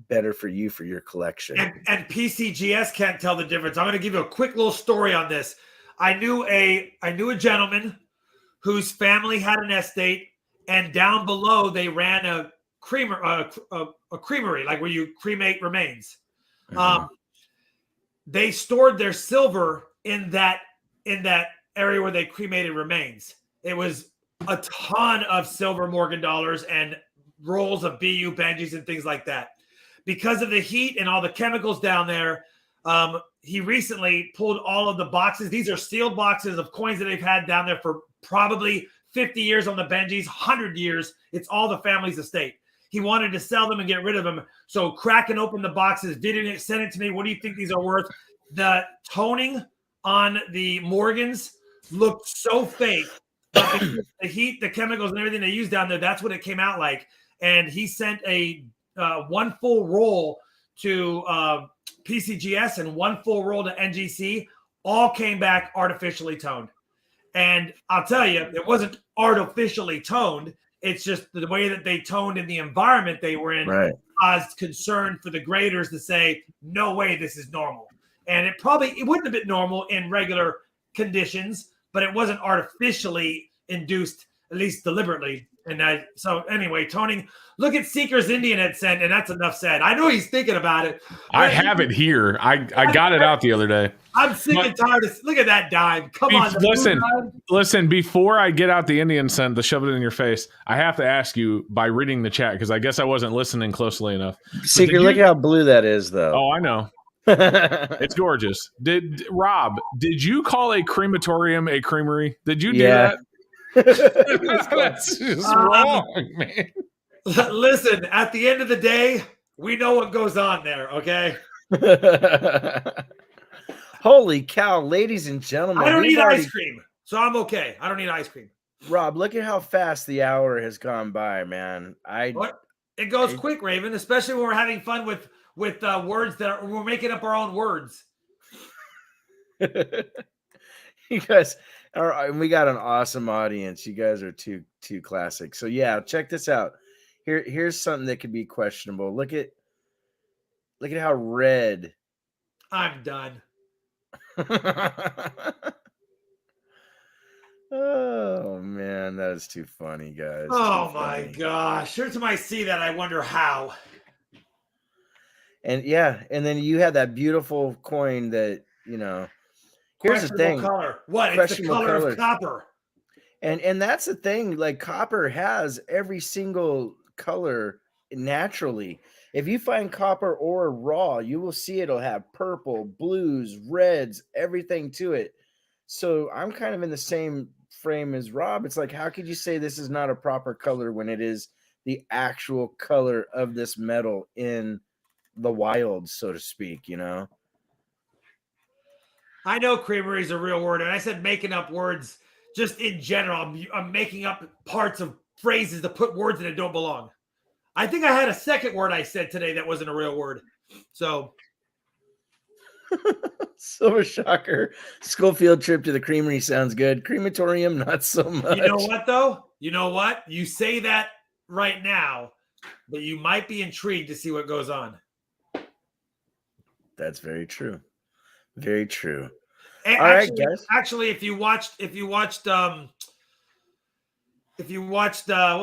better for you for your collection. And PCGS can't tell the difference. I'm going to give you a quick little story on this. I knew a gentleman whose family had an estate, and down below they ran a creamery, like where you cremate remains. Mm-hmm. They stored their silver in that area where they cremated remains. It was a ton of silver Morgan dollars and rolls of BU Benjis and things like that. Because of the heat and all the chemicals down there, he recently pulled all of the boxes. These are sealed boxes of coins that they've had down there for probably 50 years on the Benjis, 100 years. It's all the family's estate. He wanted to sell them and get rid of them. So cracking open the boxes, videoing it, send it to me. What do you think these are worth? The toning on the Morgans looked so fake. But the heat, the chemicals, and everything they used down there, that's what it came out like. And he sent a one full roll to PCGS and one full roll to NGC. All came back artificially toned. And I'll tell you, it wasn't artificially toned. It's just the way that they toned in the environment they were in caused concern for the graders to say, no way this is normal. And it wouldn't have been normal in regular conditions, but it wasn't artificially induced, at least deliberately. And so anyway, toning, look at Seeker's Indian had sent, and that's enough said. I know he's thinking about it. I have it here. I got it out the other day. I'm sick and tired of, look at that dime. Come on. Listen, before I get out the Indian scent to shove it in your face, I have to ask you by reading the chat, because I guess I wasn't listening closely enough. Seeker, look at how blue that is, though. Oh, I know. It's gorgeous. Rob, did you call a crematorium a creamery? Did you do that? That's just wrong, man. Listen, at the end of the day, we know what goes on there, okay? Holy cow, ladies and gentlemen. I don't need ice cream, so I'm okay. I don't need ice cream. Rob, look at how fast the hour has gone by, man. It goes quick, Raven, especially when we're having fun with words we're making up our own words. You guys we got an awesome audience. You guys are too classic. So yeah, check this out. Here's something that could be questionable. Look at Look at how red. I'm done. Oh man, that is too funny, guys. Oh Too my funny. gosh. Every time I see that, I wonder how. And yeah, and then you have that beautiful coin that, here's the Questionable thing. color. What? It's the Questionable color color. of copper. And that's the thing, like copper has every single color naturally. If you find copper ore raw, you will see it'll have purple, blues, reds, everything to it. So I'm kind of in the same frame as Rob. It's like, how could you say this is not a proper color when it is the actual color of this metal in the wild, so to speak, I know creamery is a real word, and I said making up words just in general. I'm making up parts of phrases to put words in that don't belong. I think I had a second word I said today that wasn't a real word. So Silver Shocker. School field trip to the creamery sounds good. Crematorium, not so much. you know what, though? You know what? You say that right now, but you might be intrigued to see what goes on. That's very true. Very true. All right, guys. Actually, if you watched what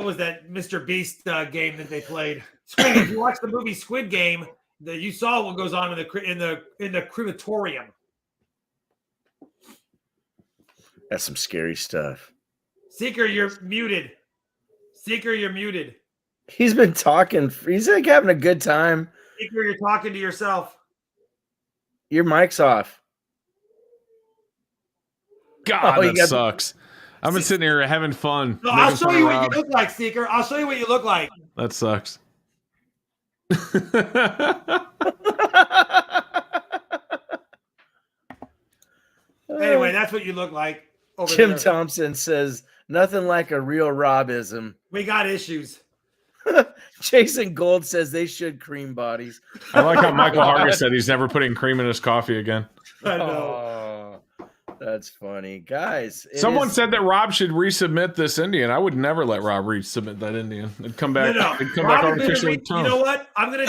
was that Mr. Beast game that they played? If you watched the movie Squid Game, you saw what goes on in the crematorium. That's some scary stuff. Seeker, you're muted. Seeker, you're muted. He's been talking. He's like having a good time. Seeker, you're talking to yourself. Your mic's off. God, that sucks. I've been sitting here having fun. No, I'll show you what you look like, Seeker. I'll show you what you look like. That sucks. Anyway, that's what you look like. Jim Thompson says, nothing like a real Robism. We got issues. Jason Gold says they should cream bodies. I like how Michael Hargis said he's never putting cream in his coffee again. I know. That's funny. Guys. Someone said that Rob should resubmit this Indian. I would never let Rob resubmit that Indian. It'd come back. No. It'd come back artificially toned. You know what? I'm gonna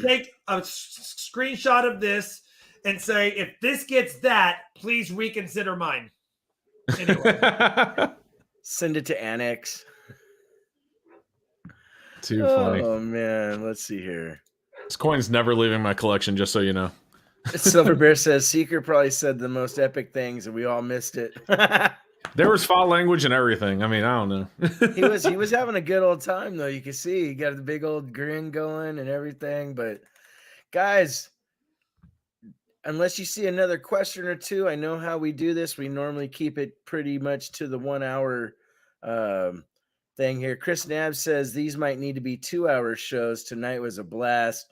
take a screenshot of this and say, if this gets that, please reconsider mine. Anyway. Send it to Annex. Too funny. Oh man, let's see here. This coin's never leaving my collection, just so you know. Silver Bear says Seeker probably said the most epic things and we all missed it. There was foul language and everything. I mean, I don't know. he was having a good old time though. You can see he got the big old grin going and everything. But guys, unless you see another question or two, I know how we do this. We normally keep it pretty much to the 1 hour thing here. Chris Nab says these might need to be 2 hour shows. Tonight was a blast.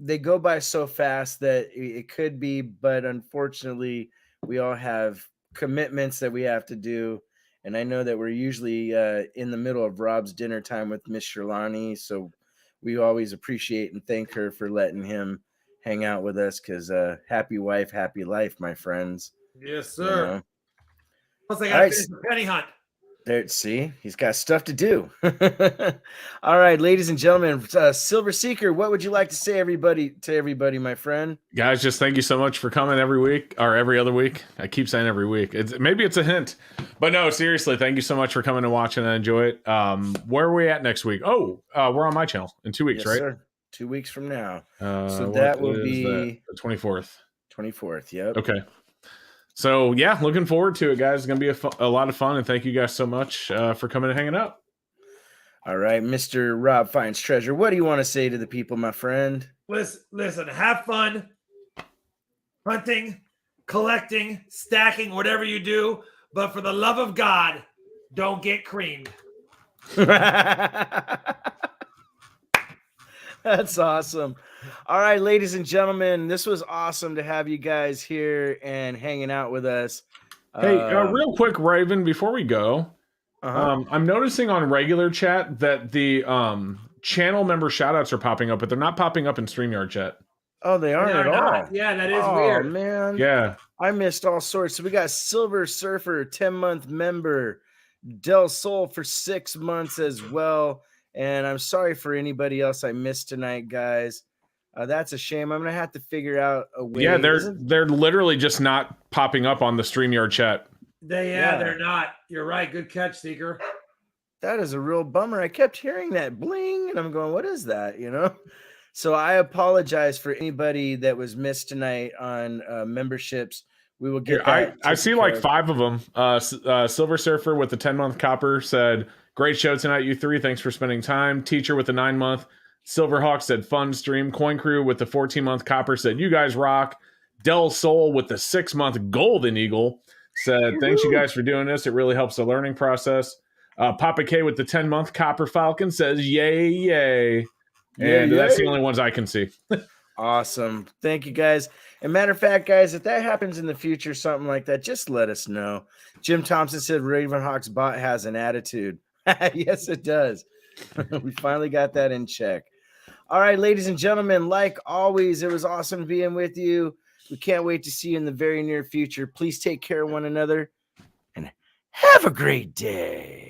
They go by so fast that it could be, but unfortunately, we all have commitments that we have to do. And I know that we're usually in the middle of Rob's dinner time with Miss Sherlani, so we always appreciate and thank her for letting him hang out with us because happy wife, happy life, my friends. Yes, sir. Plus, I got to finish the penny hunt. There, see, he's got stuff to do. All right, ladies and gentlemen, Silver Seeker, what would you like to say to everybody, my friend? Guys, just thank you so much for coming every week or every other week. I keep saying every week. Maybe it's a hint, but no, seriously, thank you so much for coming and watching and enjoy it. Where are we at next week? We're on my channel in 2 weeks, yes, right? Sir. 2 weeks from now. So that will be the 24th. 24th, yep. Okay. So, yeah, looking forward to it, guys. It's going to be a lot of fun, and thank you guys so much for coming and hanging out. All right, Mr. Rob Finds Treasure, what do you want to say to the people, my friend? Listen, have fun hunting, collecting, stacking, whatever you do, but for the love of God, don't get creamed. That's awesome. All right, ladies and gentlemen, this was awesome to have you guys here and hanging out with us. Hey, real quick, Raven, before we go, I'm noticing on regular chat that the channel member shoutouts are popping up, but they're not popping up in StreamYard chat. Oh, they aren't at all. Yeah, that is weird. Oh, man. Yeah. I missed all sorts. So we got Silver Surfer, 10-month member, Del Sol for 6 months as well. And I'm sorry for anybody else I missed tonight, guys. That's a shame. I'm gonna have to figure out a way. Yeah, they're literally just not popping up on the StreamYard chat. They're not. You're right. Good catch, Seeker. That is a real bummer. I kept hearing that bling, and I'm going, what is that? You know? So I apologize for anybody that was missed tonight on memberships. We will get that. I see like 5 of them. Silver Surfer with the 10-month copper said, great show tonight, you three. Thanks for spending time. Teacher with the 9-month. Silverhawk said, fun stream. Coin Crew with the 14-month copper said, you guys rock. Del Sol with the 6-month Golden Eagle said, thanks you guys for doing this. It really helps the learning process. Papa K with the 10-month copper Falcon says, yay, yay. And that's the only ones I can see. Awesome. Thank you, guys. And matter of fact, guys, if that happens in the future, something like that, just let us know. Jim Thompson said Ravenhawk's bot has an attitude. Yes, it does. We finally got that in check. All right, ladies and gentlemen, like always, it was awesome being with you. We can't wait to see you in the very near future. Please take care of one another and have a great day.